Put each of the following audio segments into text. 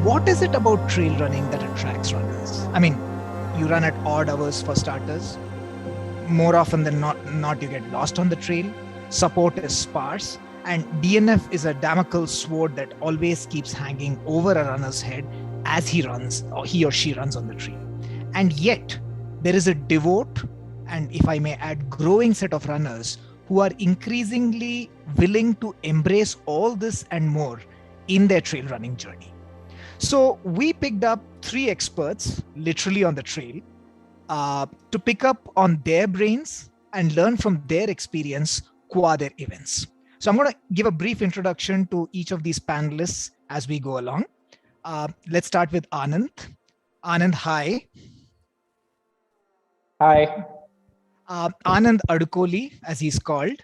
What is it about trail running that attracts runners? I mean, you run at odd hours for starters. More often than not you get lost on the trail. Support is sparse, and DNF is a Damocles sword that always keeps hanging over a runner's head as he runs or he or she runs on the trail. And yet, there is a devout and, if I may add, growing set of runners who are increasingly willing to embrace all this and more in their trail running journey. So we picked up 3 experts literally on the trail to pick up on their brains and learn from their experience qua their events. So I'm going to give a brief introduction to each of these panelists as we go along. Let's start with Anand. Anand, hi. Hi. Anand Adukoli, as he's called,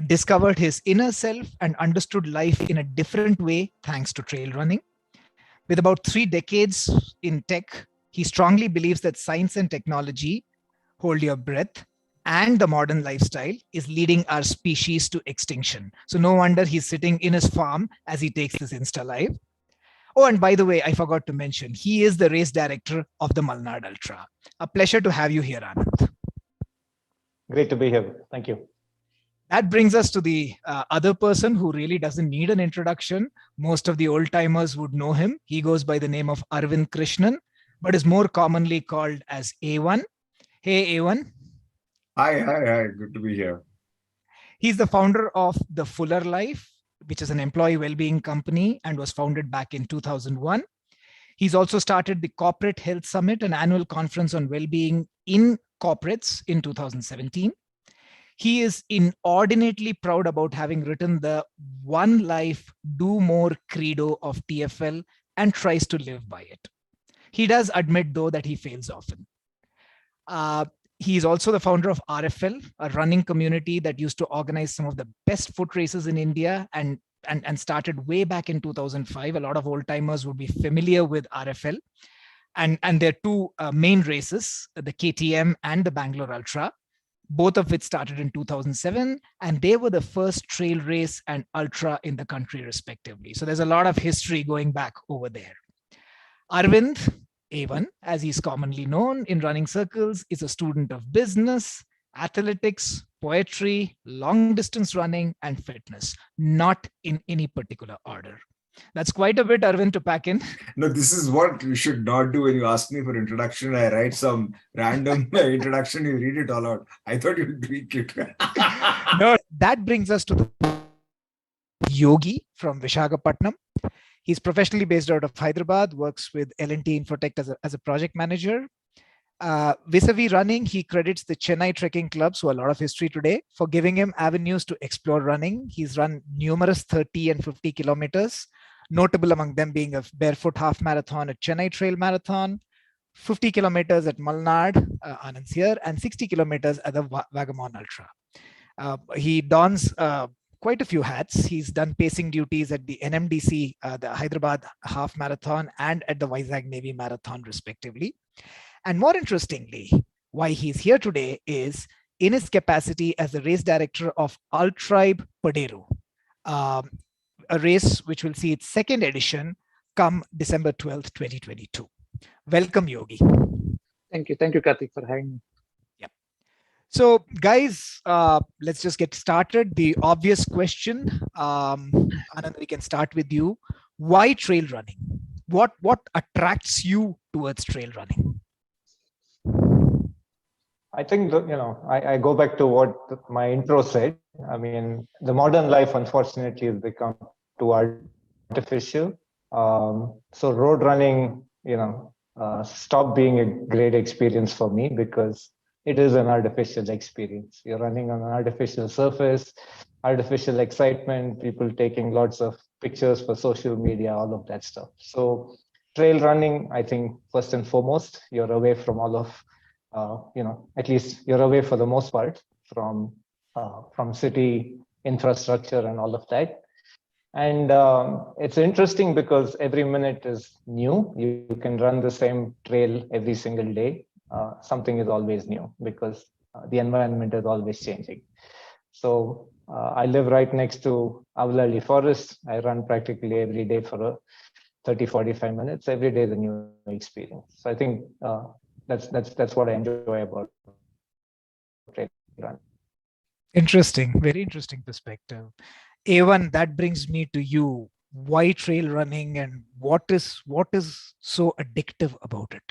discovered his inner self and understood life in a different way thanks to trail running. With about 3 decades in tech, he strongly believes that science and technology, hold your breath, and the modern lifestyle is leading our species to extinction. So no wonder he's sitting in his farm as he takes this Insta Live. Oh, and by the way, I forgot to mention, he is the race director of the Malnad Ultra. A pleasure to have you here, Anand. Great to be here. Thank you. That brings us to the other person who really doesn't need an introduction. Most of the old timers would know him. He goes by the name of Arvind Krishnan, but is more commonly called as A1. Hey, A1. Hi. Good to be here. He's the founder of The Fuller Life, which is an employee well-being company and was founded back in 2001. He's also started the Corporate Health Summit, an annual conference on well-being in corporates, in 2017. He is inordinately proud about having written the One Life, Do More credo of TFL and tries to live by it. He does admit, though, that he fails often. He is also the founder of RFL, a running community that used to organize some of the best foot races in India and started way back in 2005. A lot of old timers would be familiar with RFL. And there are 2 main races, the KTM and the Bangalore Ultra, both of which started in 2007. And they were the first trail race and ultra in the country, respectively. So there's a lot of history going back over there. Arvind, A1, as he's commonly known in running circles, is a student of business, athletics, poetry, long distance running, and fitness, not in any particular order. That's quite a bit, Arvind, to pack in. No, this is what you should not do when you ask me for introduction. I write some random introduction, you read it all out. I thought you'd tweak it. No, that brings us to the Yogi from Visakhapatnam. He's professionally based out of Hyderabad, works with L&T Infotech as a project manager. Vis-a-vis running, he credits the Chennai Trekking Clubs, who have a lot of history today, for giving him avenues to explore running. He's run numerous 30 and 50 kilometers, notable among them being a barefoot half marathon at Chennai Trail Marathon, 50 kilometers at Malnad, Anand's here, and 60 kilometers at the Vagamon Ultra. He dons quite a few hats. He's done pacing duties at the NMDC, the Hyderabad Half Marathon, and at the Vizag Navy Marathon, respectively. And more interestingly, why he's here today is in his capacity as the race director of Ultribe Paderu, a race which will see its 2nd edition come December 12th, 2022. Welcome, Yogi. Thank you. Thank you, Kartik, for having me. Yeah. So, guys, let's just get started. The obvious question, Anand, we can start with you. Why trail running? What attracts you towards trail running? I think, I go back to what my intro said. I mean, the modern life, unfortunately, has become too artificial. So road running, stopped being a great experience for me because it is an artificial experience. You're running on an artificial surface, artificial excitement, people taking lots of pictures for social media, all of that stuff. So trail running, I think, first and foremost, you're away from all of, at least you're away for the most part from city infrastructure and all of that. And it's interesting because every minute is new. You can run the same trail every single day. Something is always new because the environment is always changing. So I live right next to Avlali Forest. I run practically every day for 30, 45 minutes. Every day is a new experience. So I think that's what I enjoy about trail run. Interesting, very interesting perspective. A1, that brings me to you. Why trail running, and what is so addictive about it?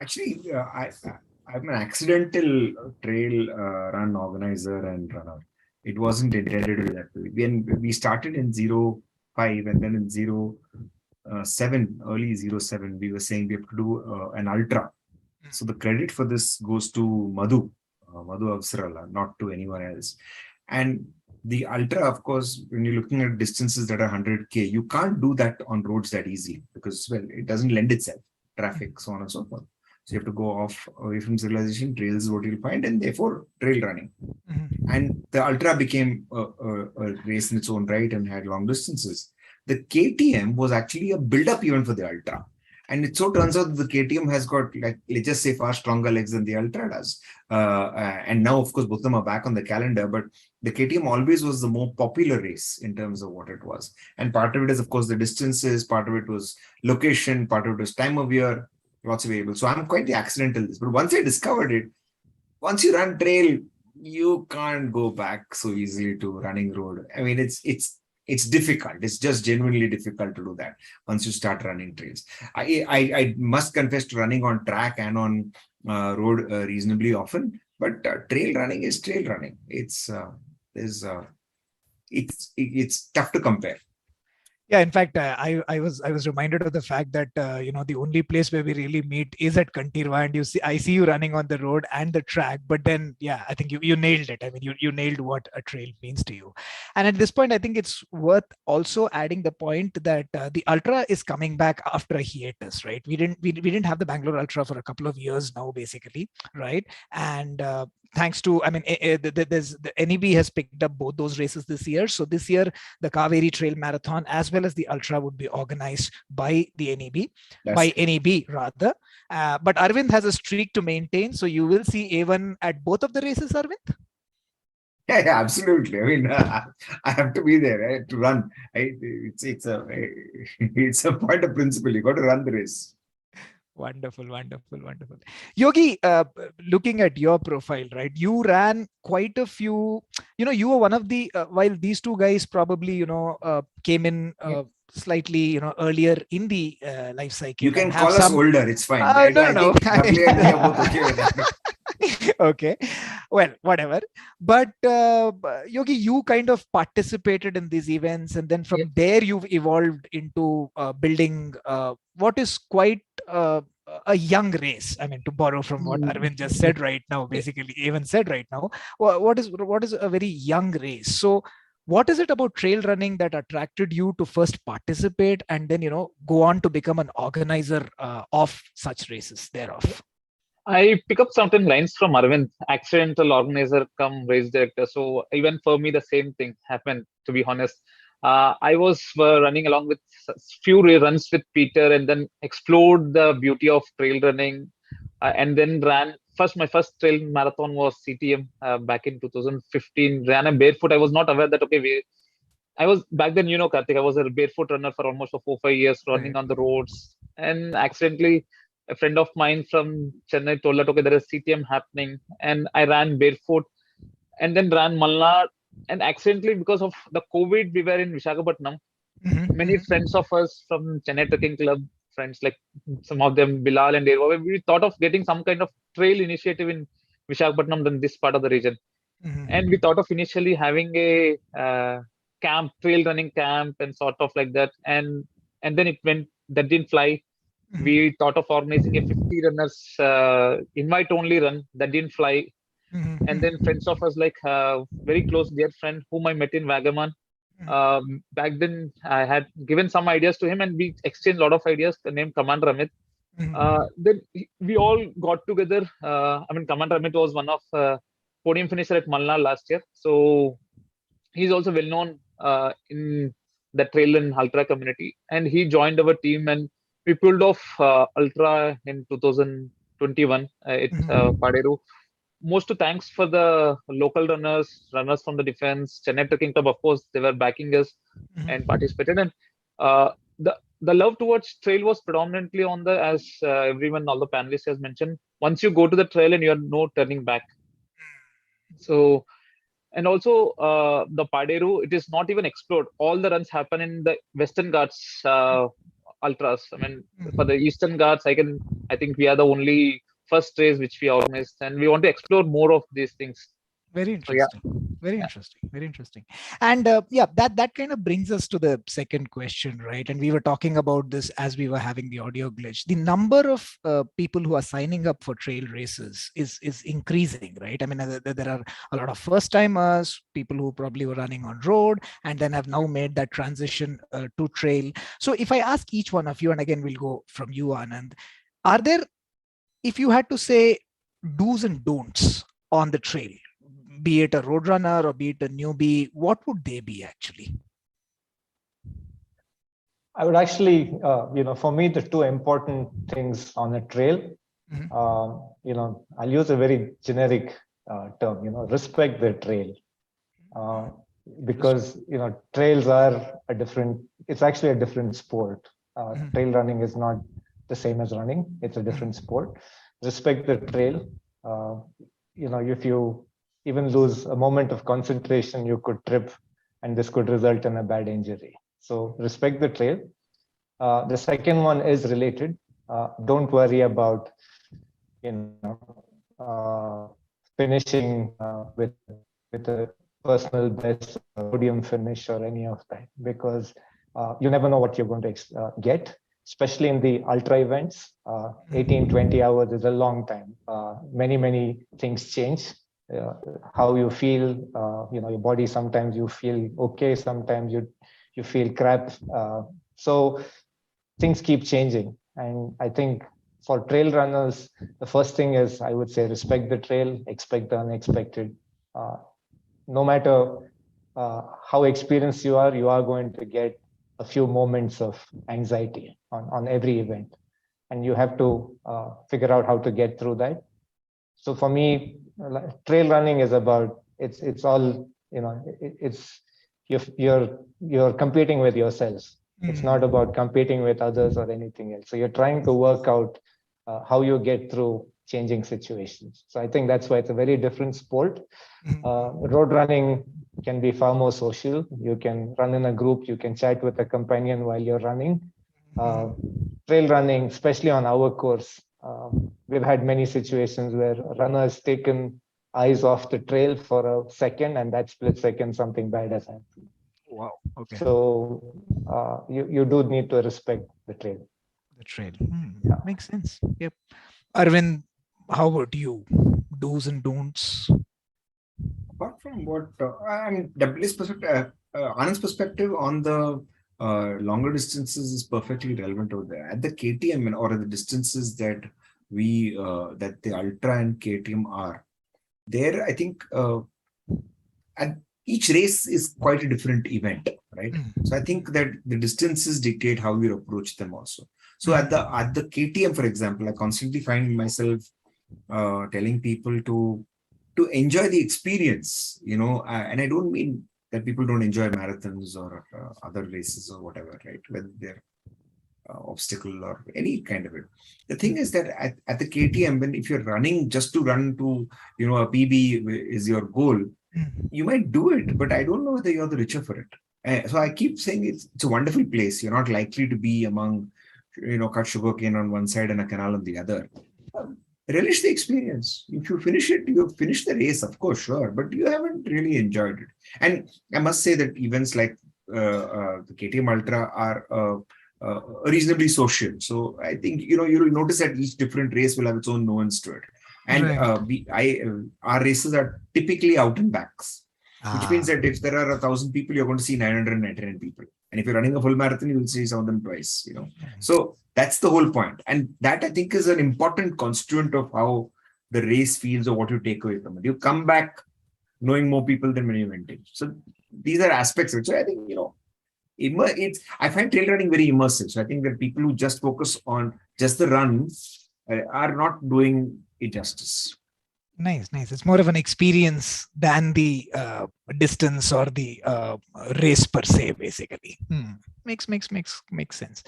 Actually, I'm an accidental trail run organizer and runner. It wasn't intended to be that way. When we started in 05 and then in 07, early 07, we were saying we have to do an ultra. So the credit for this goes to Madhu Avsarala, not to anyone else. And the ultra, of course, when you're looking at distances that are 100K, you can't do that on roads that easily because, well, it doesn't lend itself, traffic, so on and so forth. So you have to go off away from civilization. Trails is what you'll find, and therefore trail running. And the ultra became a race in its own right and had long distances. The KTM was actually a build-up event for the ultra. And it so turns out that the KTM has got, like, let's just say, far stronger legs than the Ultra does. And now, of course, both of them are back on the calendar. But the KTM always was the more popular race in terms of what it was. And part of it is, of course, the distances. Part of it was location. Part of it was time of year. Lots of variables. So I'm quite the accidental in this. But once I discovered it, once you run trail, you can't go back so easily to running road. I mean, it's difficult. It's just genuinely difficult to do that once you start running trails. I must confess to running on track and on road reasonably often, but trail running is trail running. It's tough to compare. Yeah, in fact, I was reminded of the fact that the only place where we really meet is at Kantirva, and I see you running on the road and the track. But then, yeah, I think you nailed it. I mean, you nailed what a trail means to you. And at this point, I think it's worth also adding the point that the Ultra is coming back after a hiatus, right? We didn't have the Bangalore Ultra for a couple of years now, basically, right? And thanks to, I mean, the NEB has picked up both those races this year. So this year, the Kaveri Trail Marathon as well as the Ultra would be organized by the NEB, by NEB rather. But Arvind has a streak to maintain. So you will see A1 at both of the races, Arvind? Yeah, absolutely. I mean, I have to be there to run. It's a point of principle. You got to run the race. Wonderful. Yogi, looking at your profile, right? You ran quite a few, you were one of the, while these two guys probably, came in slightly, earlier in the life cycle. You can call us older. It's fine. No. Okay. Okay, well, whatever. But Yogi, you kind of participated in these events, and then from there you've evolved into building what is quite a young race. I mean, to borrow from what Arvind just said right now, basically even said right now, what is a very young race. So what is it about trail running that attracted you to first participate and then go on to become an organizer of such races thereof? I pick up certain lines from Arvind, accidental organizer come race director. So even for me, the same thing happened, to be honest. I was running along with few runs with Peter and then explored the beauty of trail running and then ran. My first trail marathon was CTM back in 2015. Ran a barefoot. I was not aware that, I was back then, Kartik, I was a barefoot runner for almost 4-5 years running on the roads, and accidentally a friend of mine from Chennai told that, there is CTM happening, and I ran barefoot and then ran Malnad. And accidentally, because of the COVID, we were in Visakhapatnam. Many friends of us from Chennai Trekking Club, friends like some of them, Bilal and Irwa, we thought of getting some kind of trail initiative in Visakhapatnam than this part of the region. And we thought of initially having a camp, trail running camp and sort of like that. And then that didn't fly. We thought of organizing a 50 runners invite only run, that didn't fly. And then friends of us, like very close dear friend whom I met in Vagaman. Back then I had given some ideas to him and we exchanged a lot of ideas, named Commander Amit. Then we all got together. Commander Amit was one of podium finisher at Malnad last year. So he's also well known in the trail and ultra community. And he joined our team and we pulled off Ultra in 2021 at Paderu. Most thanks for the local runners from the defense, Chennai Trekking Club, of course, they were backing us and participated. And the love towards trail was predominantly on the, as everyone, all the panelists has mentioned, once you go to the trail and you are no turning back. So, and also the Paderu, it is not even explored. All the runs happen in the Western Ghats ultras. I mean, for the Eastern Ghats, I think we are the only first race which we organized, and we want to explore more of these things. Very So yeah, interesting. Very interesting. Very interesting. And yeah, that kind of brings us to the second question, right? And we were talking about this as we were having the audio glitch. The number of people who are signing up for trail races is increasing, right? I mean, there are a lot of first timers, people who probably were running on road and then have now made that transition to trail. So if I ask each one of you, and again we'll go from you, Anand, are there, if you had to say do's and don'ts on the trail, be it a roadrunner or be it a newbie, what would they be actually? I would actually, for me, the two important things on a trail, I'll use a very generic term, respect the trail. Because, trails are it's actually a different sport. Trail running is not the same as running. It's a different sport. Respect the trail. If you even lose a moment of concentration, you could trip and this could result in a bad injury. So respect the trail. The second one is related. Don't worry about, finishing with a personal best, podium finish or any of that, because you never know what you're going to get, especially in the ultra events. 18, 20 hours is a long time. Many things change. How you feel, your body, sometimes you feel okay, sometimes you feel crap. So things keep changing. And I think for trail runners, the first thing is, I would say, respect the trail, expect the unexpected. No matter how experienced you are going to get a few moments of anxiety on every event. And you have to figure out how to get through that. So for me, trail running is about, it's all, it's you're competing with yourself. It's not about competing with others or anything else. So you're trying to work out how you get through changing situations. So I think that's why it's a very different sport. Road running can be far more social. You can run in a group, you can chat with a companion while you're running. Trail running, especially on our course, we've had many situations where a runner has taken eyes off the trail for a second, and that split second, something bad has happened. Wow. Okay. So you do need to respect the trail. The trail. Yeah. Makes sense. Yep. Arvind, how about you? Do's and don'ts? Apart from what, W's perspective, Anand's perspective on the longer distances is perfectly relevant over there. At the KTM or at the distances that that the Ultra and KTM are, there I think and each race is quite a different event, right? So I think that the distances dictate how you approach them also. So at the KTM, for example, I constantly find myself telling people to enjoy the experience, and I don't mean that people don't enjoy marathons or other races or whatever, right? Whether they're obstacle or any kind of it. The thing is that at the KTM, if you're running just to run to, a PB is your goal, you might do it, but I don't know whether you're the richer for it. So I keep saying it's a wonderful place. You're not likely to be among, cut sugarcane on one side and a canal on the other. Relish the experience. If you finish it, you finish the race, of course, sure, but you haven't really enjoyed it. And I must say that events like the KTM Ultra are reasonably social. So I think, you'll notice that each different race will have its own nuance to it. And our races are typically out and backs, which means that if there are 1,000 people, you're going to see 999 people. And if you're running a full marathon, you will see some of them twice, So that's the whole point. And that I think is an important constituent of how the race feels or what you take away from it. You come back knowing more people than when you went in. So these are aspects of it. So I think, I find trail running very immersive. So I think that people who just focus on just the run are not doing it justice. Nice. It's more of an experience than the distance or the race per se, basically. Makes sense.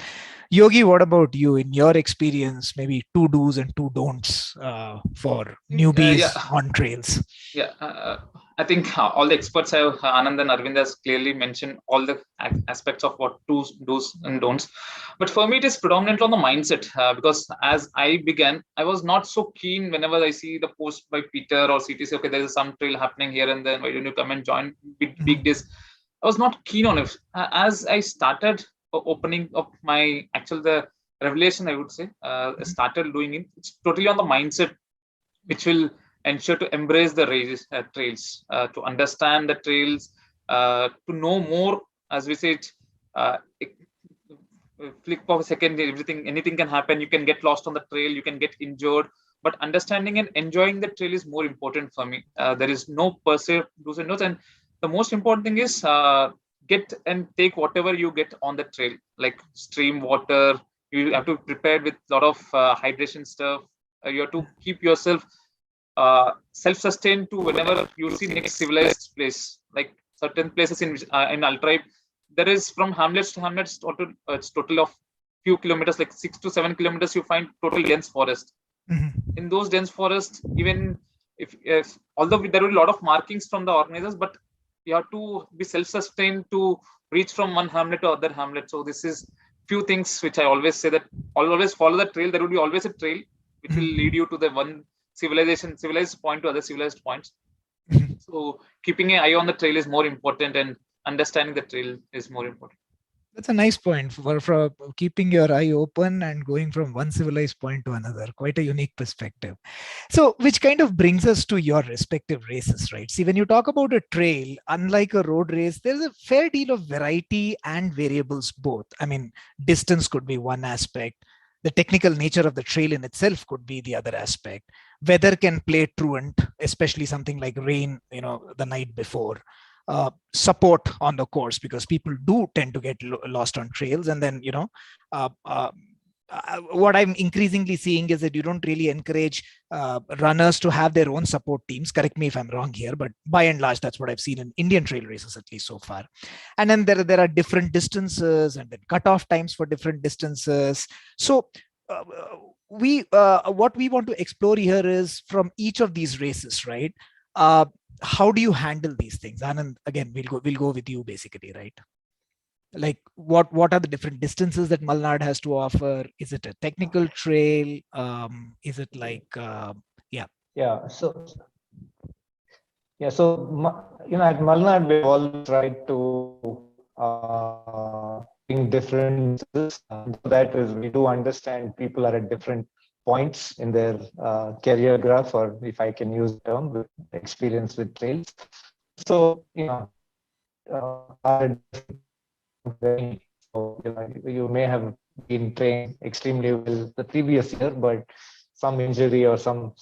Yogi, what about you? In your experience, maybe two do's and two don'ts for newbies on trails. Yeah, I think all the experts have, Anand and Arvind has clearly mentioned all the aspects of what do's and don'ts. But for me, it is predominantly on the mindset because as I began, I was not so keen whenever I see the post by Peter or CTC, okay, there's some trail happening here and then, why don't you come and join big days? I was not keen on it. As I started opening up my the revelation, I would say, started doing it, it's totally on the mindset, which will ensure to embrace the trails, to understand the trails, to know more. As we said, flick of a second, anything can happen. You can get lost on the trail, you can get injured, but understanding and enjoying the trail is more important for me. There is no per se do's and don'ts, and the most important thing is get and take whatever you get on the trail, like stream water. You have to prepare with a lot of hydration stuff. You have to keep yourself self-sustained to whenever you see next civilized place, like certain places in Ultribe, there is from hamlets to hamlets total, it's total of few kilometers, like 6 to 7 kilometers, you find total dense forest. In those dense forests, even if although there will be a lot of markings from the organizers, but you have to be self-sustained to reach from one hamlet to other hamlet. So this is few things which I always say, that I'll always follow the trail. There will be always a trail which will lead you to the one civilized point to other civilized points. So keeping an eye on the trail is more important, and understanding the trail is more important. That's a nice point for keeping your eye open and going from one civilized point to another. Quite a unique perspective. So, which kind of brings us to your respective races, right? See, when you talk about a trail, unlike a road race, there's a fair deal of variety and variables both. I mean, distance could be one aspect. The technical nature of the trail in itself could be the other aspect. Weather can play truant, especially something like rain, the night before. Support on the course, because people do tend to get lost on trails. And then, what I'm increasingly seeing is that you don't really encourage runners to have their own support teams. Correct me if I'm wrong here, but by and large, that's what I've seen in Indian trail races, at least so far. And then there are different distances and then cutoff times for different distances. So what we want to explore here is from each of these races, right? How do you handle these things? Anand, again, we'll go with you basically, right? Like what are the different distances that Malnad has to offer? Is it a technical trail? Is it like at Malnad we've always tried to bring different that is, we do understand people are at different points in their career graph, or if I can use the term, with experience with trails. So, you may have been trained extremely well the previous year, but some injury or some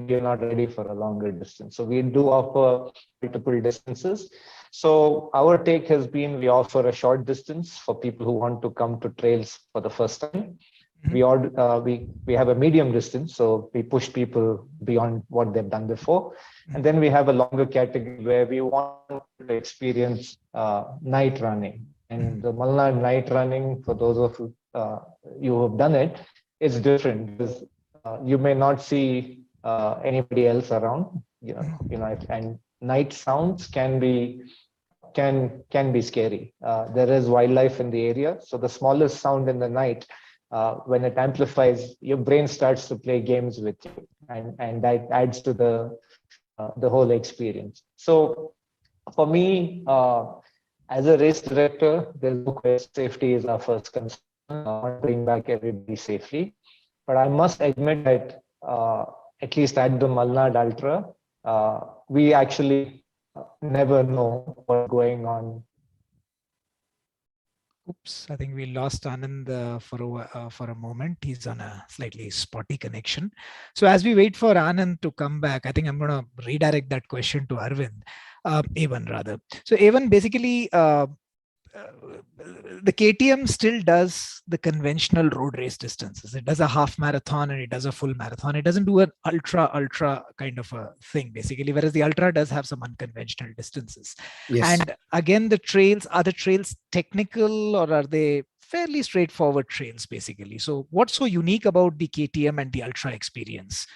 you're not ready for a longer distance. So we do offer multiple distances. So our take has been, we offer a short distance for people who want to come to trails for the first time. We have a medium distance, so we push people beyond what they've done before. And then we have a longer category where we want to experience night running. And the Malnad night running, for those of you who have done it, it's different because you may not see anybody else around. And night sounds can be scary. There is wildlife in the area, so the smallest sound in the night, when it amplifies, your brain starts to play games with you, and that adds to the whole experience. So for me, as a race director, there's no question, safety is our first concern. Bring back everybody safely. But I must admit that at least at the Malnad Ultra, we actually never know what's going on. Oops, I think we lost Anand for a moment. He's on a slightly spotty connection. So as we wait for Anand to come back, I think I'm going to redirect that question to Arvind, Evan rather. So Evan, basically, the KTM still does the conventional road race distances. It does a half marathon and it does a full marathon. It doesn't do an ultra kind of a thing, basically, whereas the ultra does have some unconventional distances. Yes. And again, are the trails technical, or are they fairly straightforward trails, basically? So what's so unique about the KTM and the ultra experience?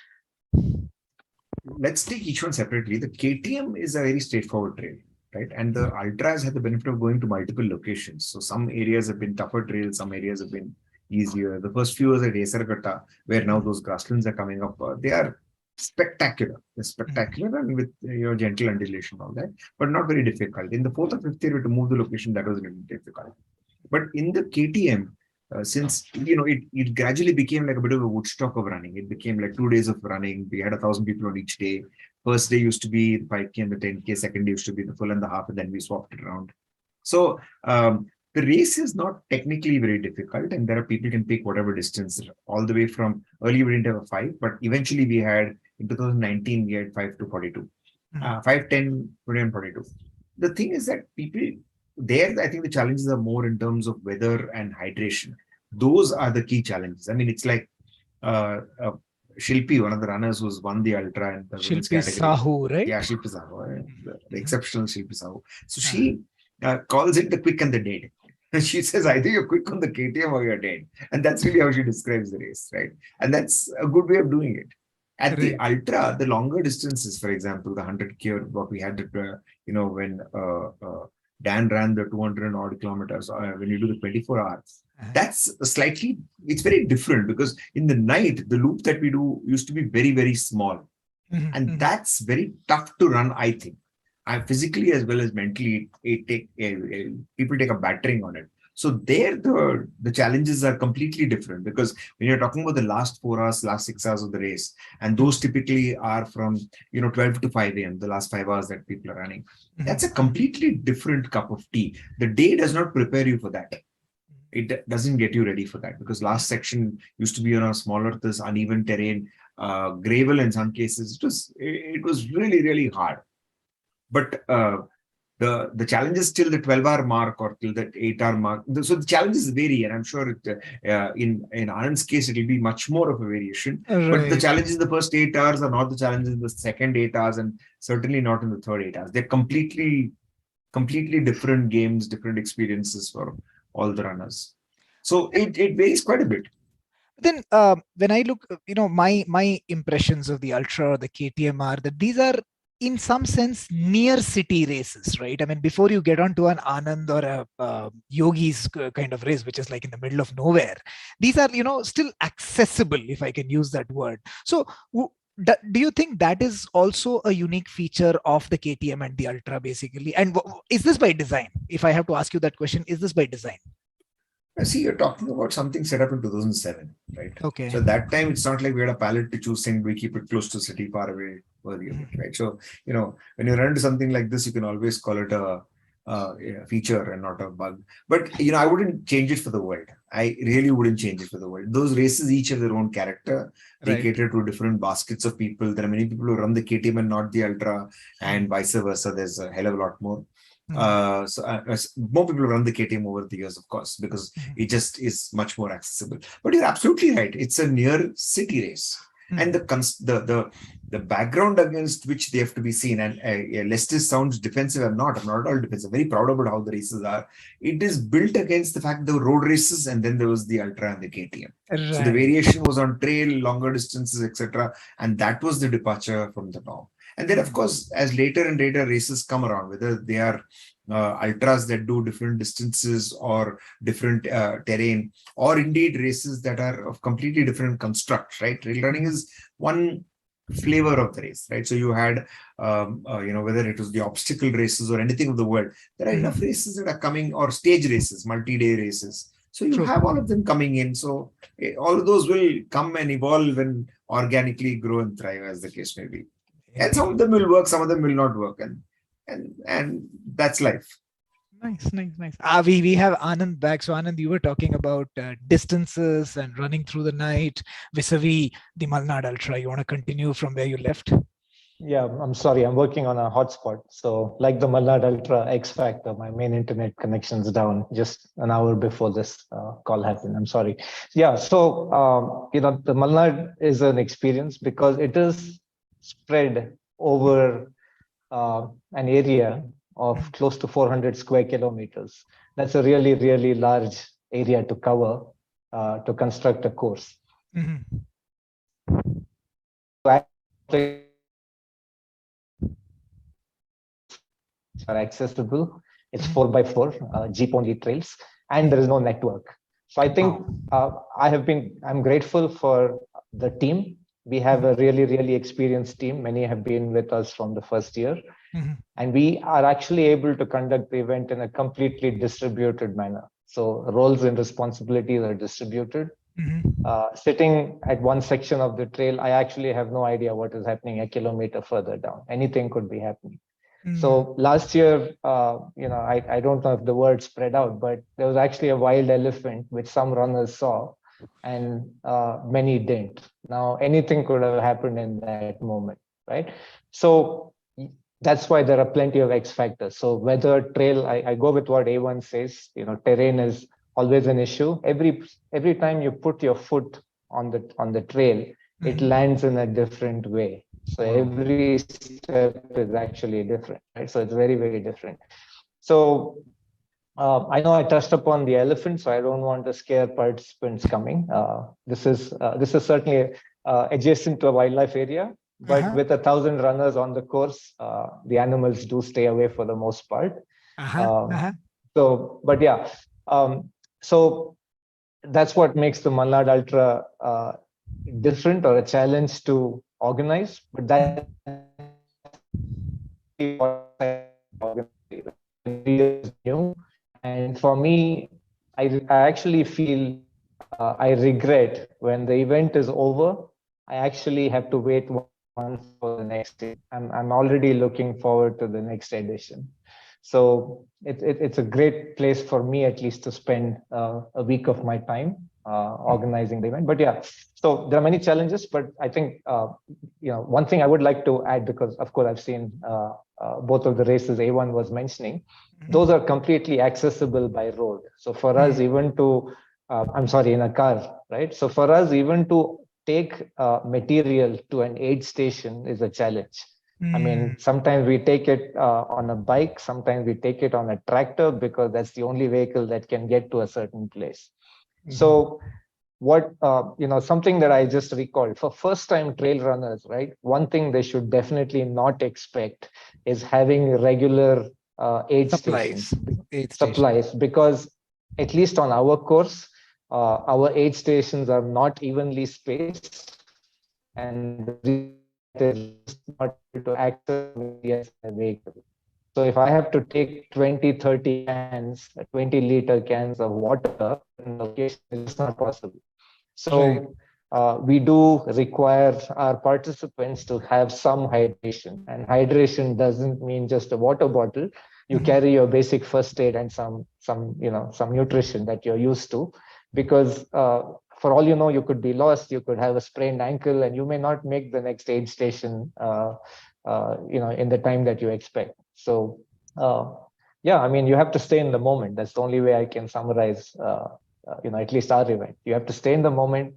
Let's take each one separately. The KTM is a very straightforward trail, right? And the ultras have the benefit of going to multiple locations. So some areas have been tougher trails, some areas have been easier. The first few was at Esarghatta, where now those grasslands are coming up. They are spectacular. They're spectacular and with gentle undulation and all that, but not very difficult. In the fourth or fifth year, to move the location, that was a little difficult. But in the KTM, since it gradually became like a bit of a Woodstock of running. It became like 2 days of running. We had 1,000 people on each day. First day used to be the 5K and the 10K. Second day used to be the full and the half, and then we swapped it around. So the race is not technically very difficult, and there are people can pick whatever distance, all the way from early we didn't have a 5, but eventually we had in 2019 we had 5 to 42, 5, 10, 20, and 42. The thing is that people there, I think the challenges are more in terms of weather and hydration. Those are the key challenges. I mean, it's like Shilpi, one of the runners who's won the ultra in the women's Shilpi category. Sahu, right? Yeah, Shilpi Sahu, the exceptional Shilpi Sahu. So she calls it the quick and the dead. And she says, either you're quick on the KTM or you're dead. And that's really how she describes the race, right? And that's a good way of doing it. At the ultra, the longer distances, for example, the 100K, what we had, when Dan ran the 200 and odd kilometers, when you do the 24 hours, that's it's very different, because in the night, the loop that we do used to be very, very small. And that's very tough to run, I think. Physically as well as mentally, people take a battering on it. So there, the challenges are completely different, because when you're talking about the last 4 hours, last 6 hours of the race, and those typically are from 12 to 5 a.m., the last 5 hours that people are running, that's a completely different cup of tea. The day does not prepare you for that. It doesn't get you ready for that, because last section used to be on a smaller, this uneven terrain, gravel in some cases. It was really, really hard. But the challenges till the 12-hour mark or till the 8-hour mark. So the challenges vary, and I'm sure in Anand's case, it will be much more of a variation. Right. But the challenges in the first 8 hours are not the challenges in the second 8 hours, and certainly not in the third 8 hours. They're completely different games, different experiences for all the runners. So it varies quite a bit. Then when I look, my impressions of the Ultra or the KTM are that these are, in some sense, near city races, right? I mean, before you get onto an Anand or a Yogi's kind of race, which is like in the middle of nowhere, these are, still accessible, if I can use that word. So do you think that is also a unique feature of the KTM and the Ultra, basically? And is this by design? If I have to ask you that question, is this by design? See, you're talking about something set up in 2007, right? Okay. So that time, it's not like we had a palette to choose, saying we keep it close to city, far away, worthy of it, right? So, when you run into something like this, you can always call it a feature and not a bug. But, I wouldn't change it for the world. I really wouldn't change it for the world. Those races each have their own character. They cater to different baskets of people. There are many people who run the KTM and not the Ultra, and vice versa. There's a hell of a lot more. More people run the KTM over the years, of course, because it just is much more accessible. But you're absolutely right. It's a near city race. And the background against which they have to be seen, and lest this sounds defensive, I'm not at all defensive. Very proud about how the races are. It is built against the fact there were road races, and then there was the Ultra and the KTM. Right. So the variation was on trail, longer distances, etc. And that was the departure from the norm. And then, of course, as later and later races come around, whether they are ultras that do different distances or different terrain, or indeed races that are of completely different construct, right? Trail running is one flavor of the race, right? So you had, whether it was the obstacle races or anything of the world, there are enough races that are coming, or stage races, multi-day races. So you have all of them coming in. So all of those will come and evolve and organically grow and thrive, as the case may be. And some of them will work, some of them will not work, and that's life. Nice. We have Anand back. So Anand, you were talking about distances and running through the night vis-a-vis the Malnad Ultra. You want to continue from where you left? Yeah, I'm sorry. I'm working on a hotspot. So, like the Malnad Ultra X Factor, my main internet connection's down just an hour before this call happened. I'm sorry. Yeah. So, the Malnad is an experience because it is spread over an area of close to 400 square kilometers. That's a really, really large area to cover to construct a course. Mhm. Are accessible. It's 4x4 Jeep only trails, and there is no network. So I think I'm grateful for the team. We have a really, really experienced team. Many have been with us from the first year. Mhm. And we are actually able to conduct the event in a completely distributed manner. So roles and responsibilities are distributed. Mhm. Sitting at one section of the trail, I actually have no idea what is happening a kilometer further down. Anything could be happening. So last year, I don't know if the word spread out, but there was actually a wild elephant which some runners saw, and many didn't. Now anything could have happened in that moment, right? So that's why there are plenty of X factors. So weather, trail, I go with what A1 says. Terrain is always an issue. Every time you put your foot on the trail, it lands in a different way. So every step is actually different, right? So it's very, very different. So I know I touched upon the elephant, so I don't want to scare participants coming. This is certainly adjacent to a wildlife area, but with 1,000 runners on the course, the animals do stay away for the most part. But yeah, so that's what makes the Malnad Ultra different or a challenge to organize. But that is new. And for me, I actually feel I regret when the event is over. I actually have to wait 1 month for the next day. I'm already looking forward to the next edition. So it's a great place for me, at least, to spend a week of my time organizing the event. But yeah, so there are many challenges, but I think one thing I would like to add, because of course I've seen both of the races A1 was mentioning, those are completely accessible by road. So for us, even to, in a car, right? So for us, even to take material to an aid station is a challenge. I mean, sometimes we take it on a bike, sometimes we take it on a tractor because that's the only vehicle that can get to a certain place. So what, something that I just recalled for first time trail runners, right? One thing they should definitely not expect is having regular aid stations, supplies, because at least on our course, our aid stations are not evenly spaced, and they're not able to access a vehicle. So if I have to take 20, 30 cans, 20-liter cans of water in location, it's just not possible. So we do require our participants to have some hydration, and hydration doesn't mean just a water bottle. You carry your basic first aid and some nutrition that you're used to, because for all you know, you could be lost, you could have a sprained ankle, and you may not make the next aid station in the time that you expect. So yeah, I mean, you have to stay in the moment. That's the only way I can summarize at least our event. You have to stay in the moment.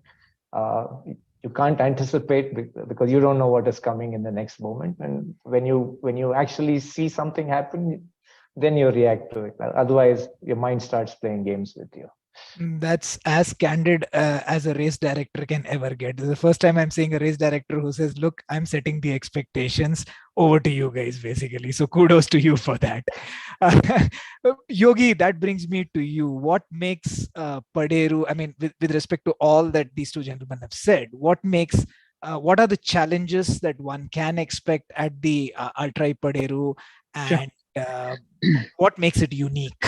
You can't anticipate because you don't know what is coming in the next moment. And when you actually see something happen, then you react to it. Otherwise, your mind starts playing games with you. That's as candid as a race director can ever get. This is the first time I'm seeing a race director who says, look, I'm setting the expectations, over to you guys, basically. So kudos to you for that. Yogi, that brings me to you. What makes Paderu, I mean, with respect to all that these two gentlemen have said, what are the challenges that one can expect at the Ultribe Paderu, and what makes it unique?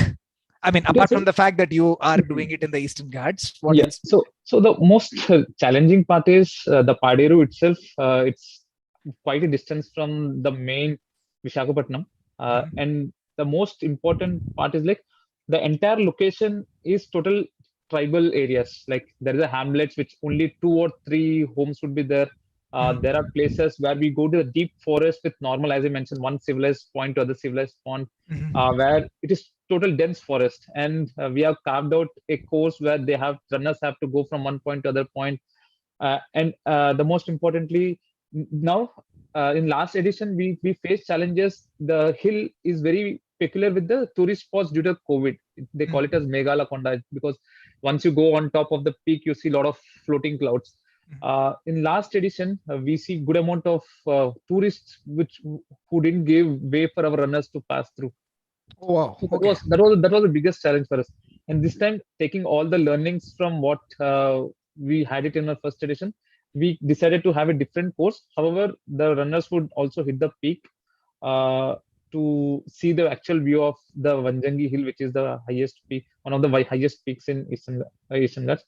I mean, apart from the fact that you are doing it in the Eastern Ghats, what else? So the most challenging part is the Paderu itself. It's quite a distance from the main Visakhapatnam, and the most important part is like the entire location is total tribal areas. Like there is a hamlets which only 2 or 3 homes would be there. There are places where we go to the deep forest with normal, as I mentioned, one civilized point to other civilized point, where it is total dense forest, and we have carved out a course where runners have to go from one point to other point. And the most importantly, now in last edition we faced challenges. The hill is very peculiar with the tourist spots due to COVID. They call it as Meghala Konda, because once you go on top of the peak, you see a lot of floating clouds. In last edition, we see good amount of tourists who didn't give way for our runners to pass through. Oh, wow. So Okay. that was the biggest challenge for us. And this time, taking all the learnings from what we had it in our first edition, we decided to have a different course. However, the runners would also hit the peak to see the actual view of the Vanjangi Hill, which is the highest peak, one of the highest peaks in Eastern Ghats.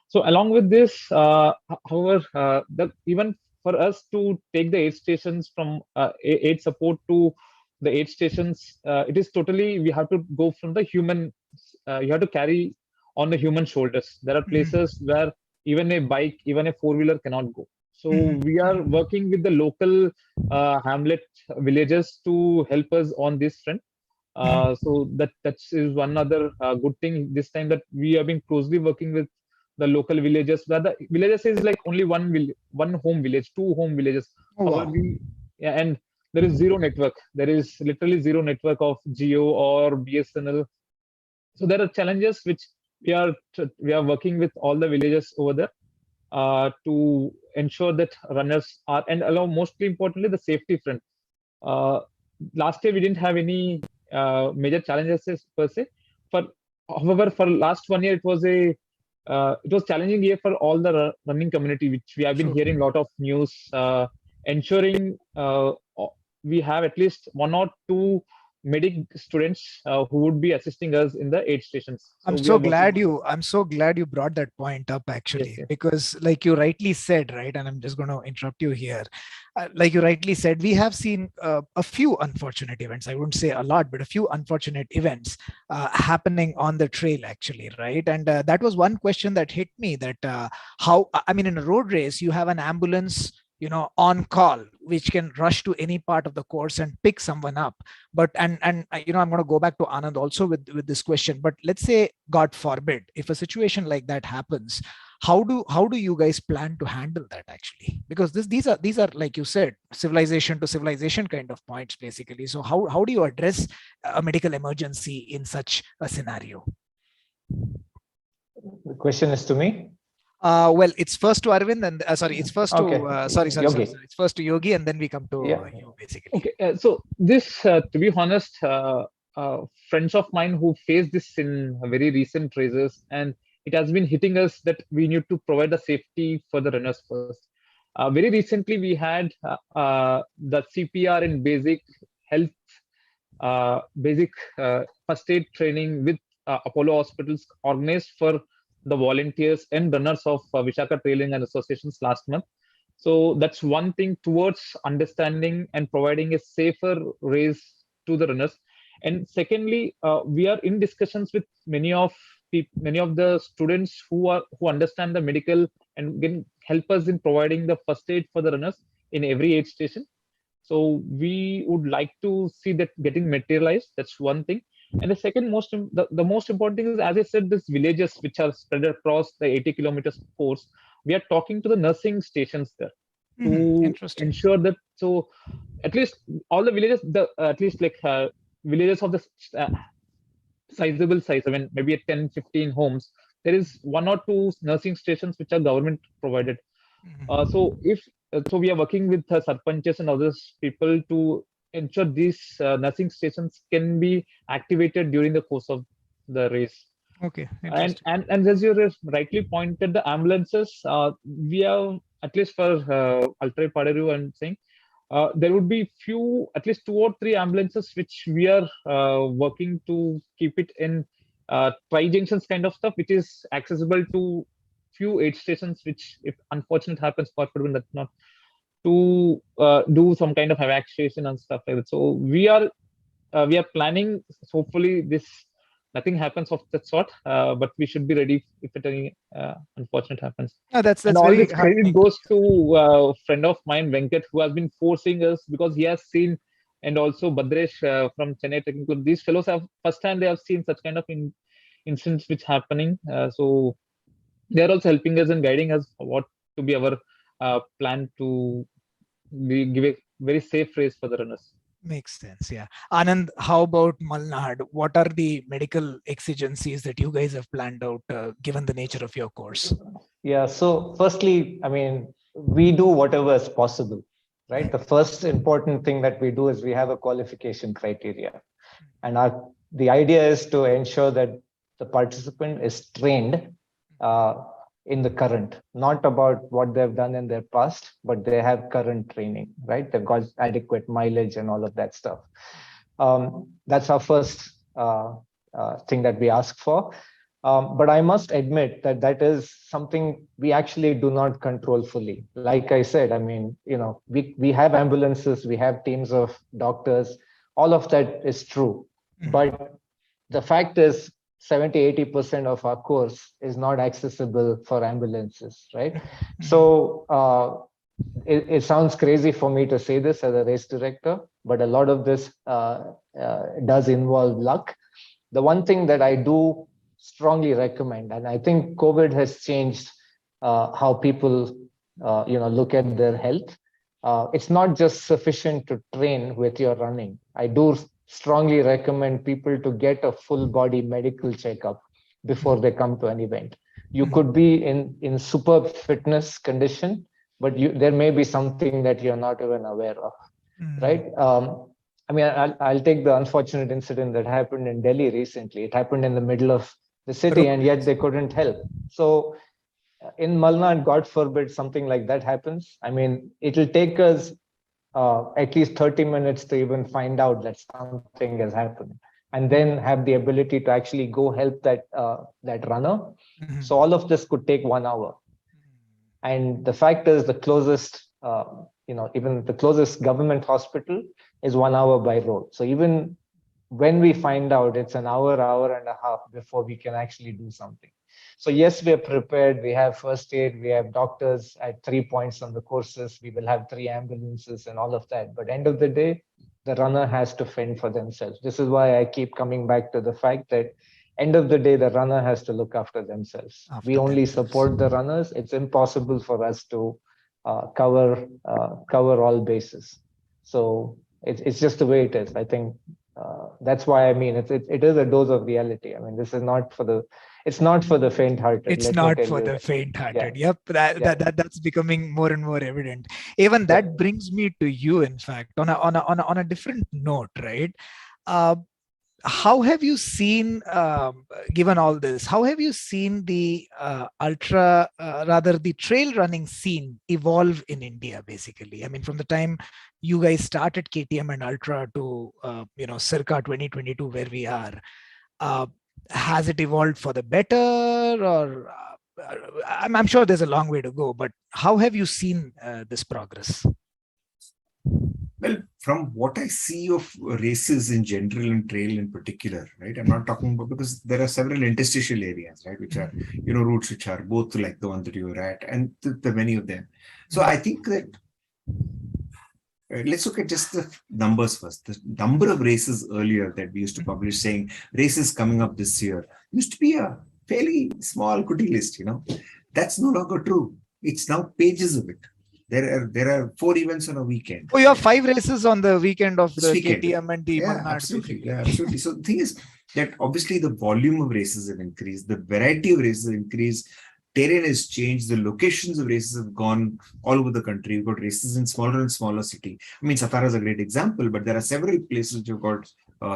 So along with this, however, even for us to take the aid stations from aid support to the aid stations, it is totally, we have to go from the human, you have to carry on the human shoulders. There are places where even a bike, even a four-wheeler cannot go. So we are working with the local hamlet villages to help us on this front. So that is one other good thing this time, that we have been closely working with the local villages, where the villages is like only one home village, two home villages. Oh, wow. And there is zero network. There is literally zero network of Geo or BSNL. So there are challenges which we are working with all the villages over there to ensure that runners are, and allow, mostly importantly, the safety front. Last year we didn't have any major challenges per se. However, for last 1 year it was challenging year for all the running community, which we have been hearing a lot of news, ensuring we have at least one or two medic students who would be assisting us in the aid stations. So I'm so glad you brought that point up, actually. Yes, yes. Because like you rightly said, right, and I'm just going to interrupt you here. Like you rightly said, we have seen a few unfortunate events. I wouldn't say a lot, but a few unfortunate events happening on the trail, actually, right? And that was one question that hit me, that I mean, in a road race, you have an ambulance, on call, which can rush to any part of the course and pick someone up. But and I'm going to go back to Anand also with this question. But let's say, God forbid, if a situation like that happens, how do you guys plan to handle that, actually? Because these are, like you said, civilization to civilization kind of points, basically. So how do you address a medical emergency in such a scenario? The question is to me. Well, it's first to Arvind, and it's first Okay. to sorry, it's first to Yogi, and then we come to you, basically. Okay, so this, to be honest, friends of mine who faced this in very recent races, and it has been hitting us that we need to provide the safety for the runners first. Very recently, we had the CPR and basic health, basic first aid training with Apollo Hospitals organized for the volunteers and runners of Vishaka Trailing and Associations last month. So that's one thing towards understanding and providing a safer race to the runners. And secondly, we are in discussions with many of the students who understand the medical and can help us in providing the first aid for the runners in every aid station. So we would like to see that getting materialized. That's one thing. And the second the most important thing is, as I said, these villages which are spread across the 80 kilometers course, we are talking to the nursing stations there to ensure that, so at least all the villages, at least like villages of the sizable size, I mean, maybe 10, 15 homes, there is one or two nursing stations which are government provided. So we are working with sarpanches and other people to ensure these nursing stations can be activated during the course of the race. Okay. And as you rightly pointed, the ambulances, we have, at least for Ultribe Paderu, I'm saying, there would be at least 2 or 3 ambulances which we are working to keep it in tri-junctions kind of stuff, which is accessible to few aid stations, which, if unfortunate happens, God forbid, that's not, to do some kind of evacuation and stuff like that. So we are planning, hopefully this nothing happens of that sort. But we should be ready if it any unfortunate happens. No, that's And all very this credit heartening to goes hear. to a friend of mine, Venkat, who has been forcing us because he has seen, and also Badresh from Chennai Technical Club. These fellows have first time they have seen such kind of incidents which happening. So they are also helping us and guiding us what to be our plan to give a very safe race for the runners. Makes sense. Yeah. Anand, how about Malnad? What are the medical exigencies that you guys have planned out, given the nature of your course? Yeah. So firstly, I mean, we do whatever is possible, right? The first important thing that we do is we have a qualification criteria. And the idea is to ensure that the participant is trained in the current, not about what they've done in their past, but they have current training, right? They've got adequate mileage and all of that stuff. That's our first thing that we ask for. But I must admit that that is something we actually do not control fully. Like I said, I mean, we have ambulances, we have teams of doctors, all of that is true. But the fact is 70-80% of our course is not accessible for ambulances, right? So it sounds crazy for me to say this as a race director, but a lot of this does involve luck. The one thing that I do strongly recommend, and I think COVID has changed how people look at their health. It's not just sufficient to train with your running. I do strongly recommend people to get a full body medical checkup before they come to an event. You could be in superb fitness condition, but there may be something that you're not even aware of, right? I mean, I'll take the unfortunate incident that happened in Delhi recently. It happened in the middle of the city, and yet they couldn't help. So in Malnad, God forbid something like that happens. I mean, it'll take us at least 30 minutes to even find out that something has happened, and then have the ability to actually go help that runner. So all of this could take 1 hour. And the fact is, the closest, even the closest government hospital is 1 hour by road. So even when we find out, it's an hour and a half before we can actually do something. So yes, we are prepared. We have first aid. We have doctors at 3 points on the courses. We will have 3 ambulances and all of that. But end of the day, the runner has to fend for themselves. This is why I keep coming back to the fact that end of the day, the runner has to look after themselves. We only support the runners. It's impossible for us to cover all bases. So it's just the way it is. I think that's why, I mean, it is a dose of reality. I mean, this is not for the, it's not for the faint-hearted. It's not for the faint-hearted. Yeah. Yep, that's becoming more and more evident. Even that brings me to you, in fact, on a different note, right? How have you seen, given all this, how have you seen the the trail running scene evolve in India, basically? I mean, from the time you guys started KTM and Ultra to, circa 2022, where we are, has it evolved for the better, or I'm sure there's a long way to go, but how have you seen this progress? Well, from what I see of races in general and trail in particular, right? I'm not talking about, because there are several interstitial areas, right? Which are, routes which are both like the one that you were at, and the many of them. So I think that let's look at just the numbers first. The number of races earlier that we used to publish saying races coming up this year used to be a fairly small goodie list, That's no longer true. It's now pages of it. There are 4 events on a weekend. Oh, you have 5 races on the weekend of the weekend. KTM and the Malnad. Absolutely. Yeah, absolutely. So the thing is that obviously the volume of races have increased, the variety of races have increased, terrain has changed, the locations of races have gone all over the country. You've got races in smaller and smaller cities. I mean, Satara is a great example, but there are several places which have got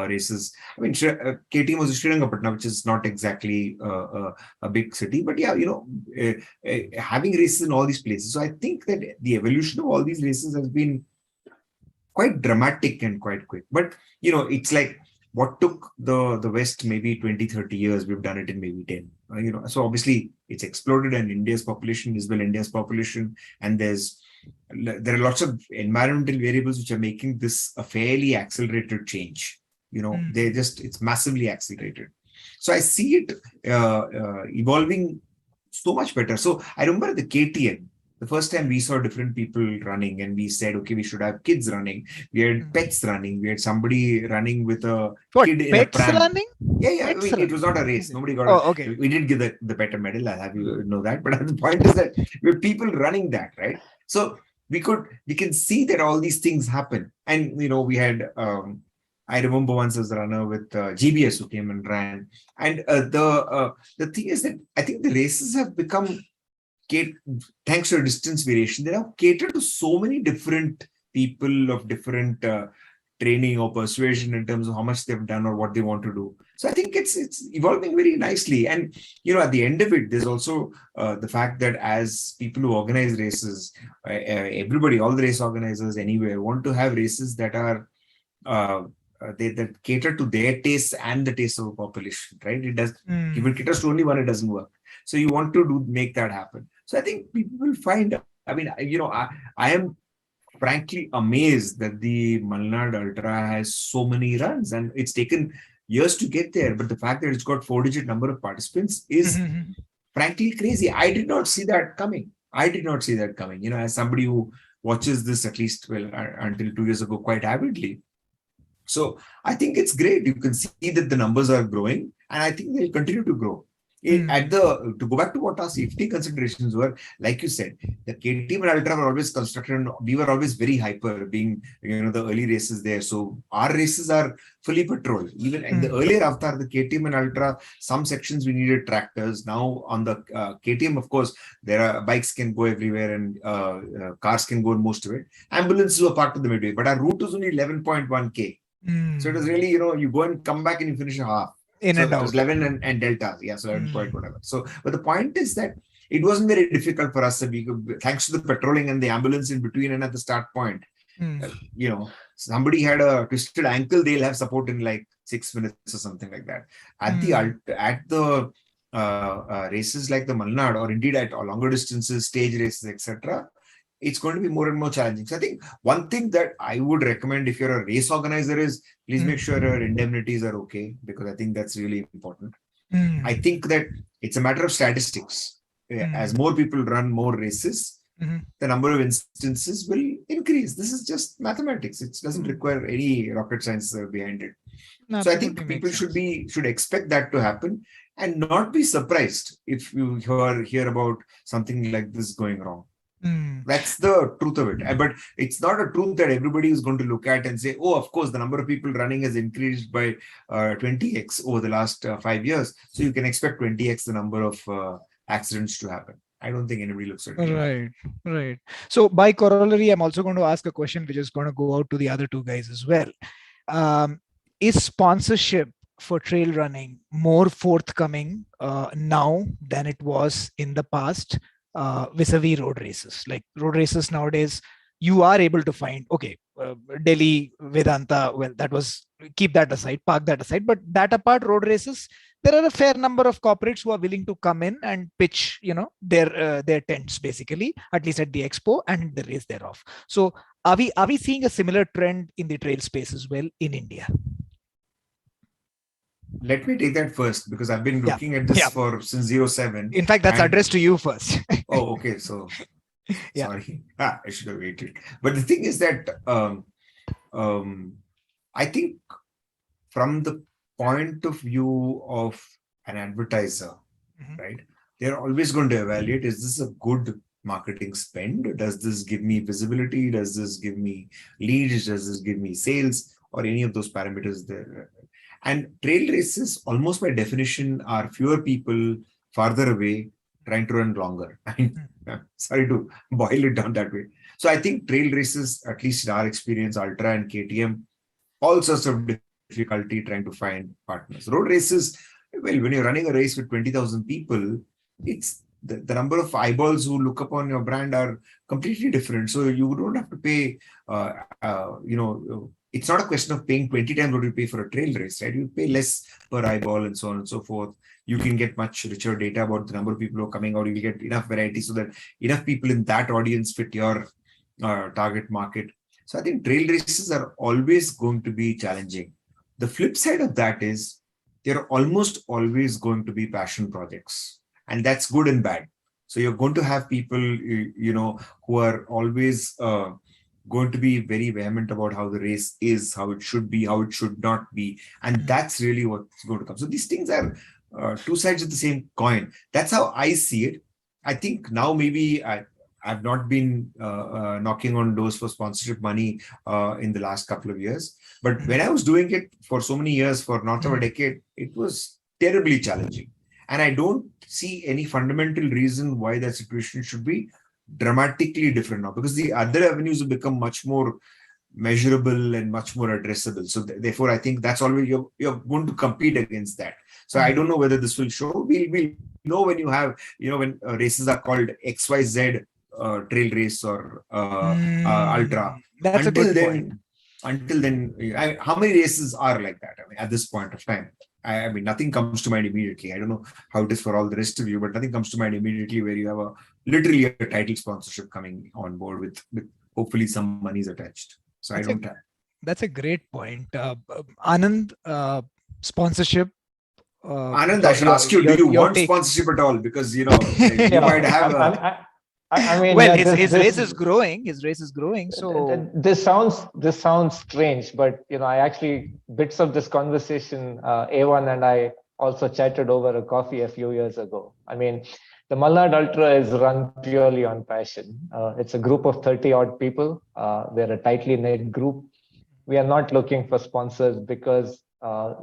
races. I mean, KTM was in Srirangapatna, which is not exactly a big city, but yeah, having races in all these places. So I think that the evolution of all these races has been quite dramatic and quite quick. But, it's like what took the West maybe 20, 30 years, we've done it in maybe 10. So obviously it's exploded, and India's population is India's population, and there are lots of environmental variables which are making this a fairly accelerated change. It's massively accelerated. So I see it evolving so much better. So I remember the KTM. The first time we saw different people running, and we said, okay, we should have kids running. We had pets running. We had somebody running with a kid in a pets pram. running? Yeah. Pets It was not a race. running. Nobody got Oh, okay. We didn't give the pet a medal. I'll have you know that. But the point is that we're people running that, right? So we can see that all these things happen. And, we had, I remember once as a runner with GBS who came and ran. And the thing is that I think the races have become, thanks to a distance variation, they now cater to so many different people of different training or persuasion in terms of how much they've done or what they want to do. So I think it's evolving very nicely. And, at the end of it, there's also the fact that as people who organize races, everybody, all the race organizers anywhere want to have races that are that cater to their tastes and the tastes of the population, right? If it caters to only one, it doesn't work. So you want to make that happen. So I think people will find, I am frankly amazed that the Malnad Ultra has so many runs, and it's taken years to get there. But the fact that it's got 4-digit number of participants is frankly crazy. I did not see that coming. As somebody who watches this at least, until 2 years ago, quite avidly. So I think it's great. You can see that the numbers are growing, and I think they'll continue to grow. To go back to what our safety considerations were, like you said, the KTM and Ultra were always constructed, and we were always very hyper, being the early races there. So our races are fully patrolled. Even in the earlier avatar, the KTM and Ultra, some sections we needed tractors. Now on the KTM, of course, there are bikes can go everywhere, and cars can go in most of it. Ambulances were part of the midway, but our route was only 11.1K. So it was really, you go and come back and you finish a half. In so and out. 11 and deltas. Yeah, so 11 point whatever. So, but the point is that it wasn't very difficult for us. Thanks to the patrolling and the ambulance in between and at the start point. Somebody had a twisted ankle, they'll have support in like 6 minutes or something like that. At the races like the Malnad, or indeed at longer distances, stage races, etc., it's going to be more and more challenging. So I think one thing that I would recommend if you're a race organizer is please make sure your indemnities are okay, because I think that's really important. I think that it's a matter of statistics. As more people run more races, the number of instances will increase. This is just mathematics. It doesn't require any rocket science behind it. So I think people should expect that to happen and not be surprised if you hear about something like this going wrong. That's the truth of it. But it's not a truth that everybody is going to look at and say, oh, of course, the number of people running has increased by 20x over the last 5 years. So you can expect 20x the number of accidents to happen. I don't think anybody looks at it. Right. So by corollary, I'm also going to ask a question which is going to go out to the other two guys as well. Is sponsorship for trail running more forthcoming now than it was in the past? Vis-a-vis road races. Like road races nowadays, you are able to find, Delhi, Vedanta, well, that was, keep that aside, park that aside. But that apart, road races, there are a fair number of corporates who are willing to come in and pitch, their tents basically, at least at the expo and the race thereof. So are we seeing a similar trend in the trail space as well in India? Let me take that first, because I've been looking at this since 07. In fact, that's addressed to you first. Oh, okay. So, sorry. I should have waited. But the thing is that I think from the point of view of an advertiser, right, they're always going to evaluate, is this a good marketing spend? Does this give me visibility? Does this give me leads? Does this give me sales? Or any of those parameters there? And trail races, almost by definition, are fewer people farther away trying to run longer. Sorry to boil it down that way. So I think trail races, at least in our experience, Ultra and KTM, all sorts of difficulty trying to find partners. Road races, well, when you're running a race with 20,000 people, it's the number of eyeballs who look upon your brand are completely different. So you don't have to pay, it's not a question of paying 20 times what you pay for a trail race, right? You pay less per eyeball and so on and so forth. You can get much richer data about the number of people who are coming out. You will get enough variety so that enough people in that audience fit your target market. So I think trail races are always going to be challenging. The flip side of that is they're almost always going to be passion projects, and that's good and bad. So you're going to have people, who are always going to be very vehement about how the race is, how it should be, how it should not be, and that's really what's going to come. So these things are two sides of the same coin. That's how I see it. I think now maybe I've not been knocking on doors for sponsorship money in the last couple of years. But when I was doing it for so many years, for north of a decade, it was terribly challenging. And I don't see any fundamental reason why that situation should be dramatically different now, because the other avenues have become much more measurable and much more addressable. So therefore, I think that's always you're going to compete against that. So I don't know whether this will show. We'll know when you have, when races are called XYZ trail race or ultra. That's a good point. Until then, how many races are like that? I mean, at this point of time, I mean, nothing comes to mind immediately. I don't know how it is for all the rest of you, but nothing comes to mind immediately where you have literally a title sponsorship coming on board with hopefully some monies attached. So I don't have. That's a great point. Anand, sponsorship. Anand, I should ask you, do you want sponsorship at all? Because, you might have I mean, well, his race is growing. His race is growing. So this sounds strange, but I actually, bits of this conversation, A1 and I also chatted over a coffee a few years ago. I mean, the Malnad Ultra is run purely on passion. It's a group of 30 odd people. We're a tightly knit group. We are not looking for sponsors because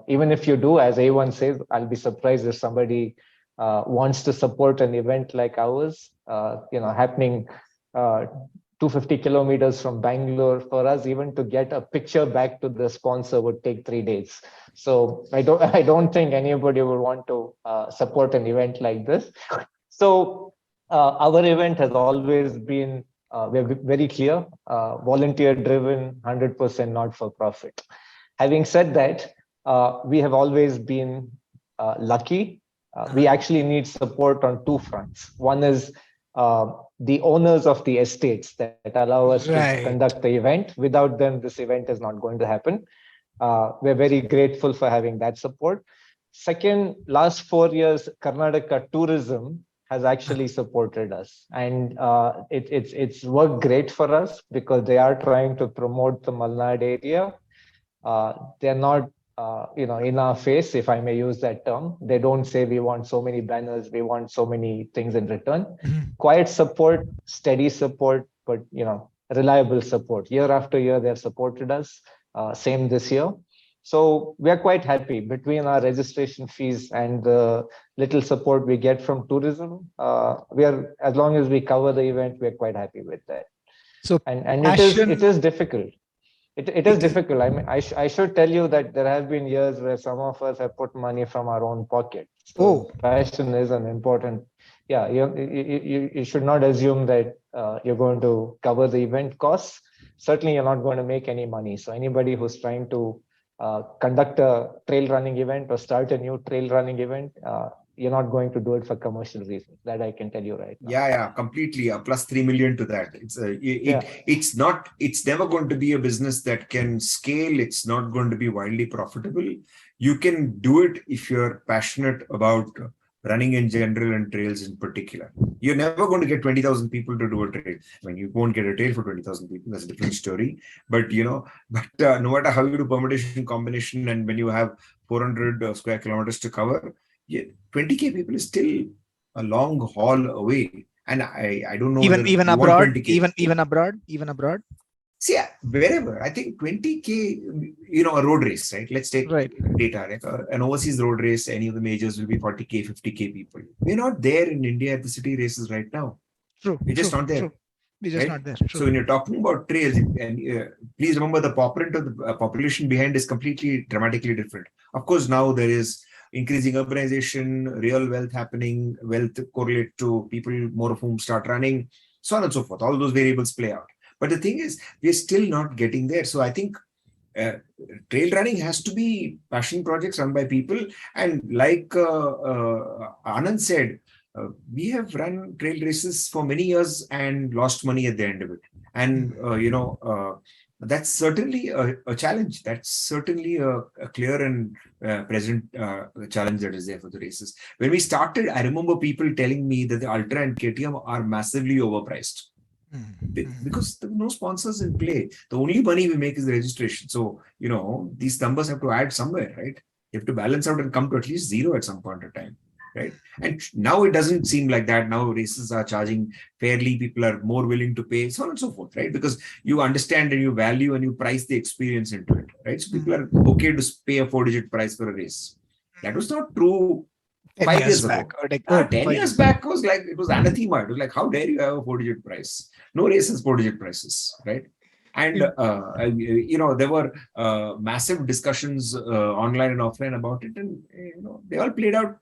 even if you do, as A1 says, I'll be surprised if somebody wants to support an event like ours, happening 250 kilometers from Bangalore. For us, even to get a picture back to the sponsor would take 3 days. So I don't think anybody would want to support an event like this. So our event has always been, we're very clear, volunteer driven, 100% not for profit. Having said that, we have always been lucky. We actually need support on two fronts. One is the owners of the estates that allow us to conduct the event. Without them, this event is not going to happen. We're very grateful for having that support. Second, last 4 years, Karnataka tourism has actually supported us, and it's worked great for us because they are trying to promote the Malnad area. They're not in our face, if I may use that term. They don't say we want so many banners, we want so many things in return. Quiet support, steady support, but reliable support. Year after year, they've supported us. Same this year. So we are quite happy between our registration fees and the little support we get from tourism. As long as we cover the event, we're quite happy with that. So and it is difficult. It is difficult. I mean, I should tell you that there have been years where some of us have put money from our own pocket. So passion is an important. Yeah, you should not assume that you're going to cover the event costs. Certainly, you're not going to make any money. So anybody who's trying to conduct a trail running event or start a new trail running event, you're not going to do it for commercial reasons. That I can tell you right now. Yeah, completely. Plus 3 million to that. It's never going to be a business that can scale. It's not going to be widely profitable. You can do it if you're passionate about running in general and trails in particular. You're never going to get 20,000 people to do a trail. I mean, you won't get a trail for 20,000 people. That's a different story. But, no matter how you do permutation, combination, and when you have 400 square kilometers to cover, 20K people is still a long haul away. And I don't know. Even abroad, even abroad. See, wherever, I think 20K, a road race, right? Let's take data. Like an overseas road race, any of the majors will be 40K, 50K people. We're not there in India at the city races right now. We're just not there. We're just not there. So when you're talking about trails, and please remember the population of the population behind is completely dramatically different. Of course, now there is increasing urbanization, real wealth happening, wealth correlate to people, more of whom start running, so on and so forth. All those variables play out. But the thing is, we're still not getting there. So I think trail running has to be passion projects run by people. And like Anand said, we have run trail races for many years and lost money at the end of it. And, That's certainly a challenge. That's certainly a clear and present challenge that is there for the races. When we started, I remember people telling me that the Ultra and KTM are massively overpriced because there were no sponsors in play. The only money we make is the registration. So, these numbers have to add somewhere, right? You have to balance out and come to at least zero at some point of time, right? And now it doesn't seem like that. Now races are charging fairly. People are more willing to pay, so on and so forth, right? Because you understand and you value and you price the experience into it, right? So people are okay to pay a 4-digit price for a race. That was not true 10 5 years years back, ago. or like 10 5 years back was like, it was anathema. It was like, how dare you have a 4-digit price? No races 4-digit prices, right? And there were massive discussions online and offline about it, and they all played out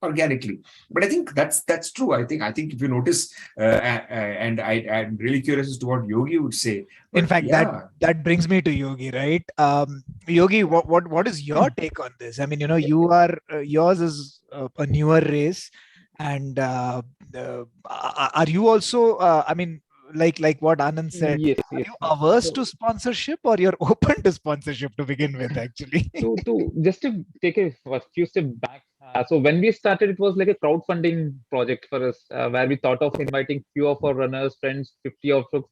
organically. But I think that's true. I think if you notice, and I'm really curious as to what Yogi would say. In fact, yeah, that brings me to Yogi, right? Yogi, what is your take on this? I mean, you are yours is a newer race, and are you also? I mean, like what Anand said, Yes, are yes, you yes. averse So, to sponsorship, or you're open to sponsorship to begin with? Actually, to just to take a few steps back. So when we started, it was like a crowdfunding project for us, where we thought of inviting few of our runners, friends, 50 of us,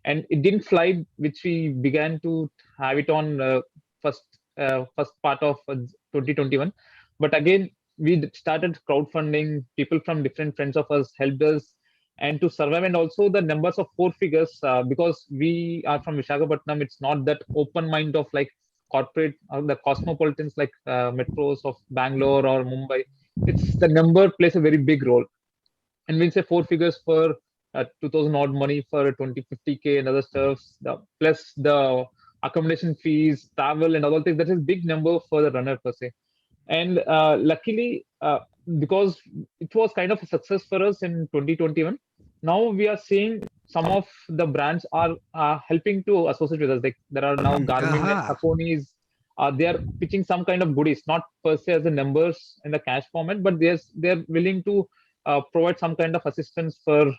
and it didn't fly. Which we began to have it on first first part of 2021. But again, we started crowdfunding. People from different friends of us helped us, and to survive, and also the numbers of 4 figures, because we are from Visakhapatnam. It's not that open mind of like corporate or the cosmopolitans like metros of Bangalore or Mumbai. It's the number plays a very big role. And when say 4 figures for 2000 odd money for 20-50K and other stuffs, plus the accommodation fees, travel, and other things, that is big number for the runner per se. And luckily, because it was kind of a success for us in 2021, now we are seeing some of the brands are helping to associate with us. Like there are now Garmin and aha. Taconis. They are pitching some kind of goodies, not per se as the numbers in the cash format, but they're willing to provide some kind of assistance for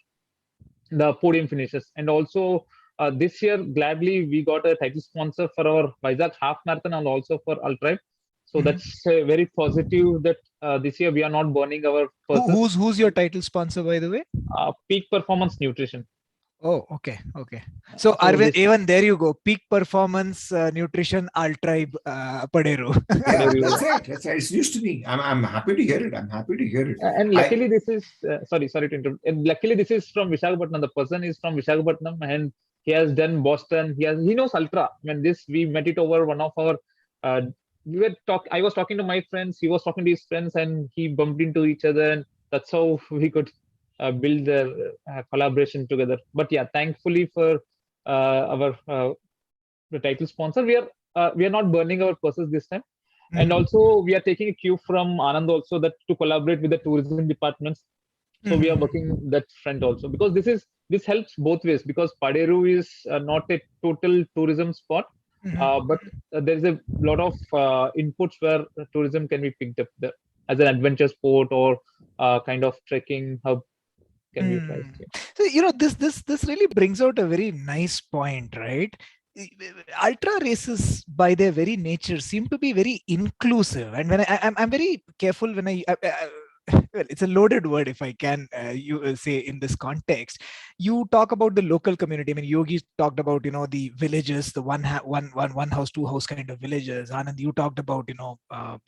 the podium finishes. And also this year, gladly, we got a title sponsor for our Vizag half marathon and also for Ultribe. So Mhm. that's very positive that this year we are not burning our purses. Who's your title sponsor, by the way? Peak Performance Nutrition. Oh, okay, okay. So So Arvind, this even there you go. Peak performance nutrition, Ultribe, Paderu. yeah, Paderu, that's right. That's right. It's news to me. I'm happy to hear it. I'm happy to hear it. and I luckily this is sorry to interrupt. And luckily this is from Visakhapatnam. The person is from Visakhapatnam, and he has done Boston. He knows Ultra. I mean, this we met it over one of our. Uh, we were talk. I was talking to my friends. He was talking to his friends, and he bumped into each other, and that's how we could build the collaboration together. But yeah, thankfully for our the title sponsor, we are not burning our purses this time. And Mhm. also we are taking a cue from Anand also that to collaborate with the tourism departments. So we are Mhm. working that front also, because this helps both ways, because Paderu is not a total tourism spot, Mhm. but there is a lot of inputs where tourism can be picked up there as an adventure sport or kind of trekking hub can be utilized. Mm. Yeah. So this really brings out a very nice point, right? Ultra races, by their very nature, seem to be very inclusive, and when I'm very careful when well, it's a loaded word if I can you say in this context. You talk about the local community. I mean, Yogi talked about the villages, the one house, two house kind of villages. Anand, you talked about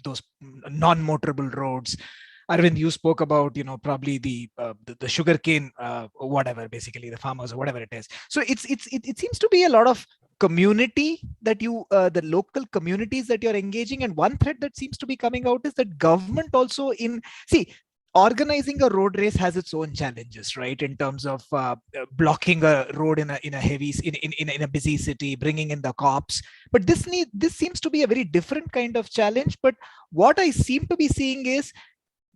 those non-motorable roads. Arvind, you spoke about probably the sugarcane, whatever, basically the farmers or whatever it is. So it seems to be a lot of community that the local communities that you're engaging, and one thread that seems to be coming out is that government also see, organizing a road race has its own challenges, right? In terms of blocking a road in a heavy in a busy city, bringing in the cops. But this seems to be a very different kind of challenge. But what I seem to be seeing is,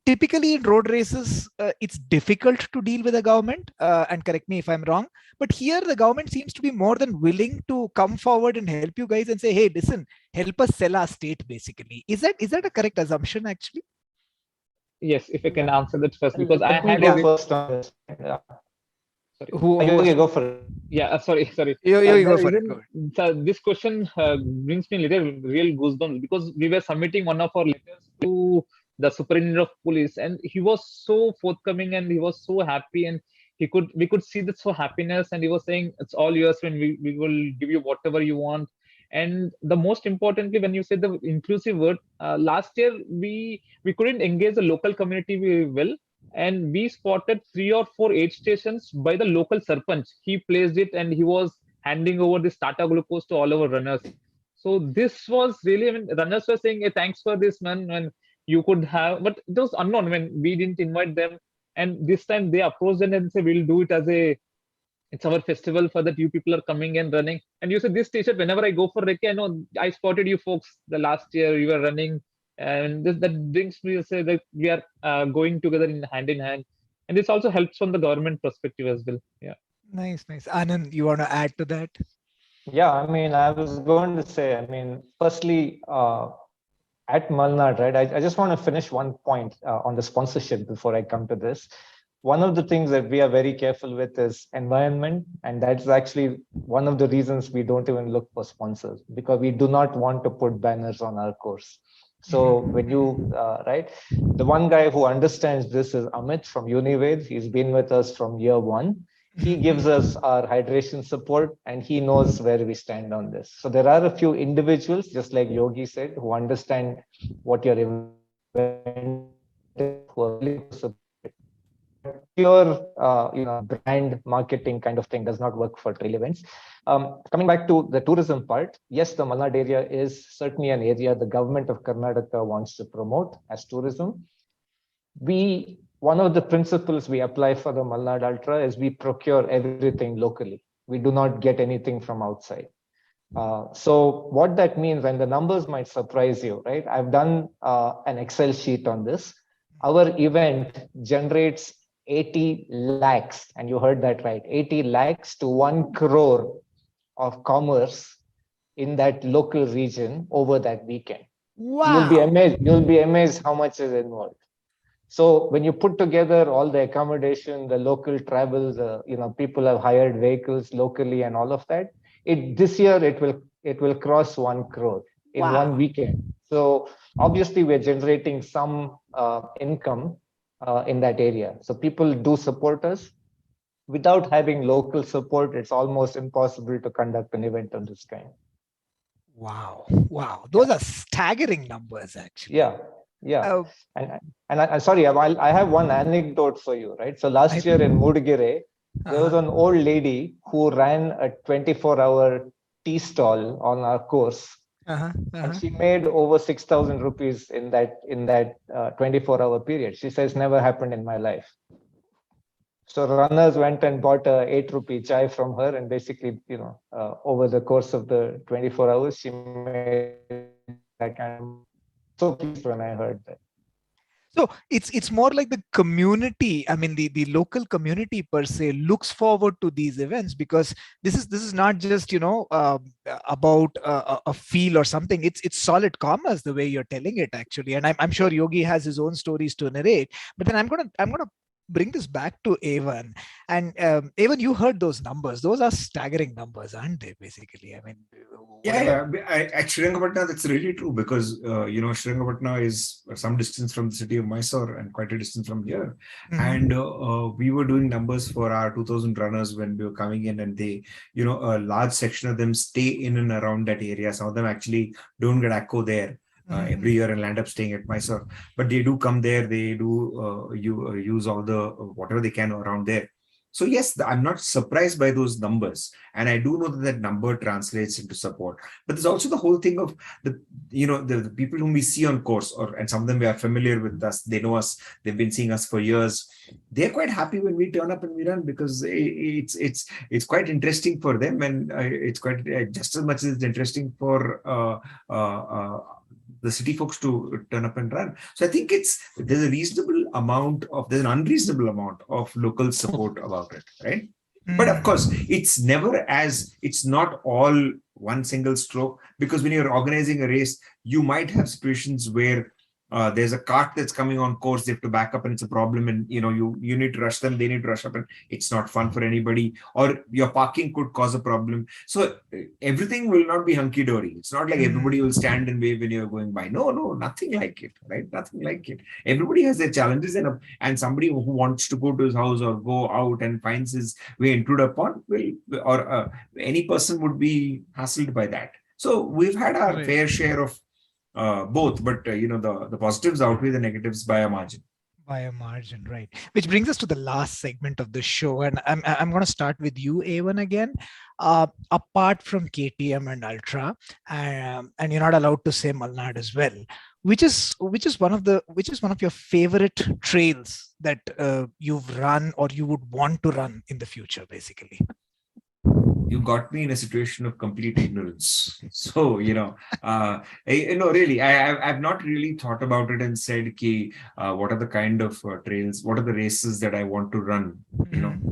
typically in road races, it's difficult to deal with the government, and correct me if I'm wrong, but here the government seems to be more than willing to come forward and help you guys and say, hey, listen, help us sell our state, basically. Is that a correct assumption, actually? Yes, if I can answer that first, because I let me had go a first on this. Yeah. Sorry. You go for it. Yeah, sorry. You go The for it. reason, Go ahead. so this question brings me little real goosebumps because we were submitting one of our letters to the superintendent of police, and he was so forthcoming and he was so happy, and we could see that so happiness, and he was saying it's all yours when we will give you whatever you want. And the most importantly, when you said the inclusive word, last year we couldn't engage the local community very well, and we spotted 3 or 4 aid stations by the local sarpanch. He placed it and he was handing over this Tata glucose to all our runners. So this was really, I mean, runners were saying, hey, thanks for this, man. When you could have, but it was unknown when we didn't invite them. And this time they approached and said, we'll do it as it's our festival for that you people are coming and running. And you said this t-shirt, whenever I go for Recce, I know I spotted you folks the last year you were running. And that brings me to say that we are going together in hand. And this also helps from the government perspective as well. Yeah. Nice. Anand, you want to add to that? Yeah, I mean, I was going to say, I mean, firstly, at Malnad, right? I just want to finish one point on the sponsorship before I come to this. One of the things that we are very careful with is environment, and that's actually one of the reasons we don't even look for sponsors, because we do not want to put banners on our course. So when you, right, the one guy who understands this is Amit from Unived. He's been with us from year one. He gives us our hydration support and he knows where we stand on this. So there are a few individuals, just like Yogi said, who understand what your event is, who are willing to support. Pure, brand marketing kind of thing does not work for trail events. Coming back to the tourism part, yes, the Malnad area is certainly an area the government of Karnataka wants to promote as tourism. One of the principles we apply for the Malnad Ultra is we procure everything locally. We do not get anything from outside. So what that means, and the numbers might surprise you, right? I've done an Excel sheet on this. Our event generates 80 lakhs, and you heard that right, 80 lakhs to 1 crore of commerce in that local region over that weekend. Wow. You'll be amazed how much is involved. So when you put together all the accommodation, the local travel, people have hired vehicles locally and all of that, this year it will cross 1 crore in one weekend. So obviously we're generating some income in that area. So people do support us. Without having local support, it's almost impossible to conduct an event of this kind. Wow. Those are staggering numbers, actually. Yeah. And I'm sorry, I have one anecdote for you, right? So last year in Mudgire, there was an old lady who ran a 24-hour tea stall on our course. And she made over 6,000 rupees in that 24-hour period. She says, never happened in my life. So runners went and bought a 8 rupee chai from her, and basically, over the course of the 24 hours, she made that kind of. So pleased when I heard that. So it's more like the community. I mean, the local community per se looks forward to these events, because this is not just about a feel or something. It's solid commerce the way you're telling it, actually. And I'm sure Yogi has his own stories to narrate. But then I'm gonna bring this back to Evan. And Evan, you heard those numbers. Those are staggering numbers, aren't they? Basically, I mean. Yeah. At Srirangapatna, that's really true, because Srirangapatna is some distance from the city of Mysore and quite a distance from here. And we were doing numbers for our 2,000 runners when we were coming in, and they, a large section of them stay in and around that area. Some of them actually don't get ACCO there. Every year and land up staying at Mysore, but they do come there. They do use all the whatever they can around there. So yes, I'm not surprised by those numbers, and I do know that number translates into support. But there's also the whole thing of the people whom we see on course, and some of them are familiar with us. They know us. They've been seeing us for years. They're quite happy when we turn up and we run, because it's quite interesting for them, and it's quite just as much as it's interesting for the city folks to turn up and run. So I think there's an unreasonable amount of local support about it, right? But of course, it's not all one single stroke, because when you're organizing a race, you might have situations where there's a cart that's coming on course, they have to back up and it's a problem, and you need to rush them, they need to rush up, and it's not fun for anybody, or your parking could cause a problem. So everything will not be hunky-dory. It's not like everybody will stand and wave when you're going by. No, nothing like it, right? Nothing like it. Everybody has their challenges, and somebody who wants to go to his house or go out and finds his way intruded upon any person would be hassled by that. So we've had our fair share of both, but the positives outweigh the negatives by a margin. By a margin, right? Which brings us to the last segment of the show, and I'm going to start with you, Evan, again. Apart from KTM and Ultra, and you're not allowed to say Malnad as well, which is one of your favorite trails that you've run or you would want to run in the future, basically. You got me in a situation of complete ignorance. So, really, I've not really thought about it and said, what are the kind of trails, what are the races that I want to run?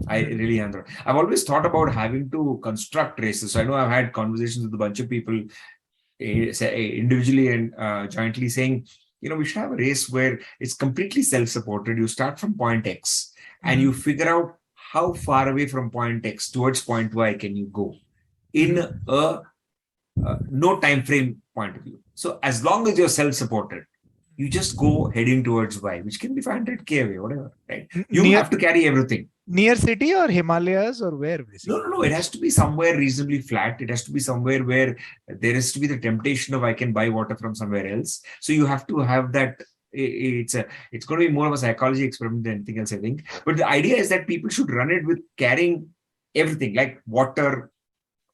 I really haven't. I've always thought about having to construct races. So I know I've had conversations with a bunch of people individually and jointly saying, we should have a race where it's completely self-supported. You start from point X and you figure out how far away from point X towards point Y can you go in a no time frame point of view. So as long as you're self-supported, you just go heading towards Y, which can be 500k away, whatever, right? You have to carry everything. Near city or Himalayas or where? Basically? No. It has to be somewhere reasonably flat. It has to be somewhere where there has to be the temptation of I can buy water from somewhere else. So you have to have that. It's going to be more of a psychology experiment than anything else, I think. But the idea is that people should run it with carrying everything like water,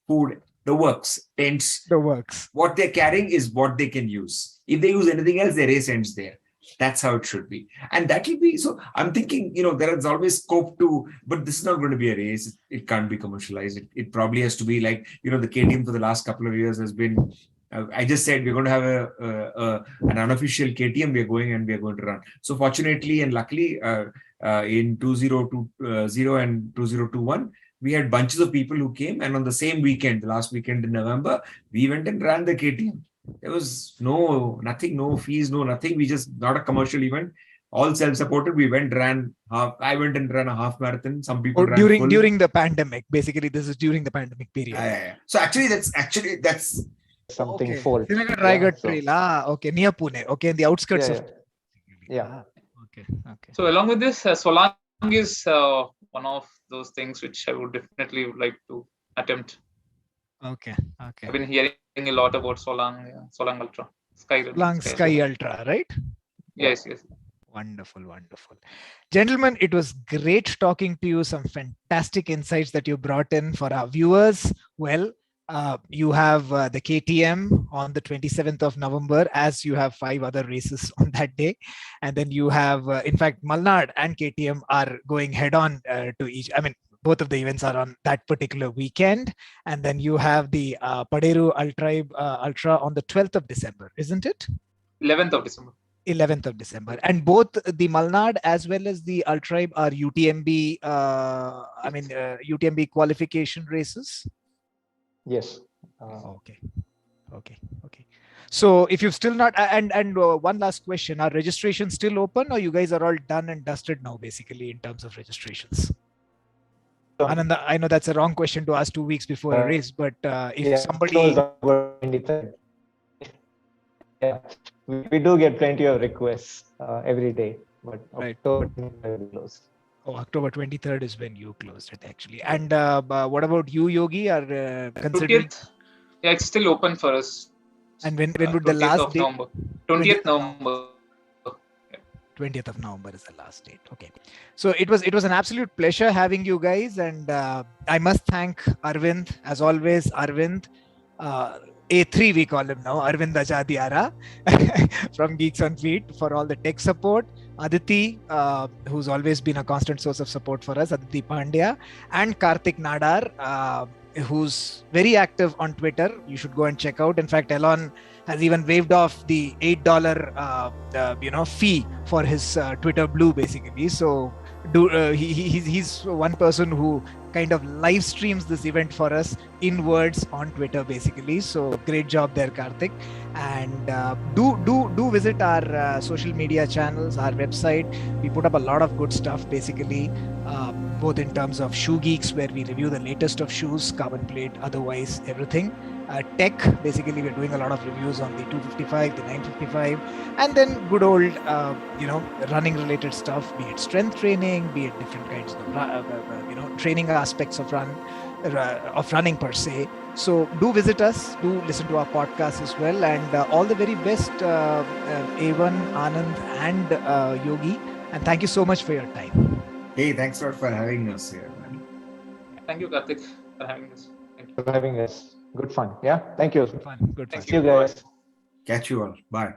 food, the works, tents. The works. What they're carrying is what they can use. If they use anything else, their race ends there. That's how it should be. And that will be, so I'm thinking, there is always scope to, but this is not going to be a race. It can't be commercialized. It probably has to be like, the KTM for the last couple of years has been, I just said we're going to have an unofficial KTM. We are going to run. So fortunately and luckily, in 2020 and 2021, we had bunches of people who came, and on the same weekend, the last weekend in November, we went and ran the KTM. There was nothing, no fees, no nothing. We just, not a commercial event, all self-supported. We went, ran half. I went and ran a half marathon. Some people ran full. During the pandemic. Basically, this is during the pandemic period. Yeah. So that's something full. Raigad Trail. Okay, near Pune. Okay, in the outskirts of. Yeah. Okay. So along with this, Solang is one of those things which I would definitely like to attempt. Okay. I've been hearing a lot about Solang Ultra. Sky Ultra, right? Yes. Wonderful. Gentlemen, it was great talking to you. Some fantastic insights that you brought in for our viewers. Well, you have the KTM on the 27th of November, as you have 5 other races on that day. And then you have, in fact, Malnad and KTM are going head on to each. I mean, both of the events are on that particular weekend. And then you have the Paderu Ultribe Ultra on the 12th of December, isn't it? 11th of December. 11th of December. And both the Malnad as well as the Ultribe are UTMB, UTMB qualification races? Yes. Okay. So if you've still not, and one last question, are registrations still open, or you guys are all done and dusted now, basically, in terms of registrations? Anand, I know that's a wrong question to ask 2 weeks before a race, but if somebody... Yeah, we do get plenty of requests every day, but right. October 23rd is closed. Oh, October 23rd is when you closed it, actually. And what about you, Yogi? Are considering? 20th? Yeah, it's still open for us. And when would the last date? 20th November. 20th of November is the last date. Okay. So it was an absolute pleasure having you guys. And I must thank Arvind, as always, Arvind. A3 we call him now, Arvind Ajadiara from Geeks on Feet, for all the tech support. Aditi, who's always been a constant source of support for us, Aditi Pandya, and Kartik Nadar, who's very active on Twitter. You should go and check out. In fact, Elon has even waived off the $8 fee for his Twitter Blue, basically. So he's one person who kind of live streams this event for us in words on Twitter, basically. So great job there, Kartik. And do visit our social media channels, our website. We put up a lot of good stuff, basically, both in terms of Shoe Geeks, where we review the latest of shoes, carbon plate, otherwise everything. Tech, basically, we're doing a lot of reviews on the 255, the 955, and then good old, running related stuff, be it strength training, be it different kinds of, training aspects of running per se. So do visit us, do listen to our podcast as well, and all the very best, A1, Anand, and Yogi. And thank you so much for your time. Hey, thanks a lot for having us here, man. Thank you, Kartik, for having us. Thank you. For having us. Good fun. Yeah. Thank you. Good fun. See you guys. Catch you all. Bye.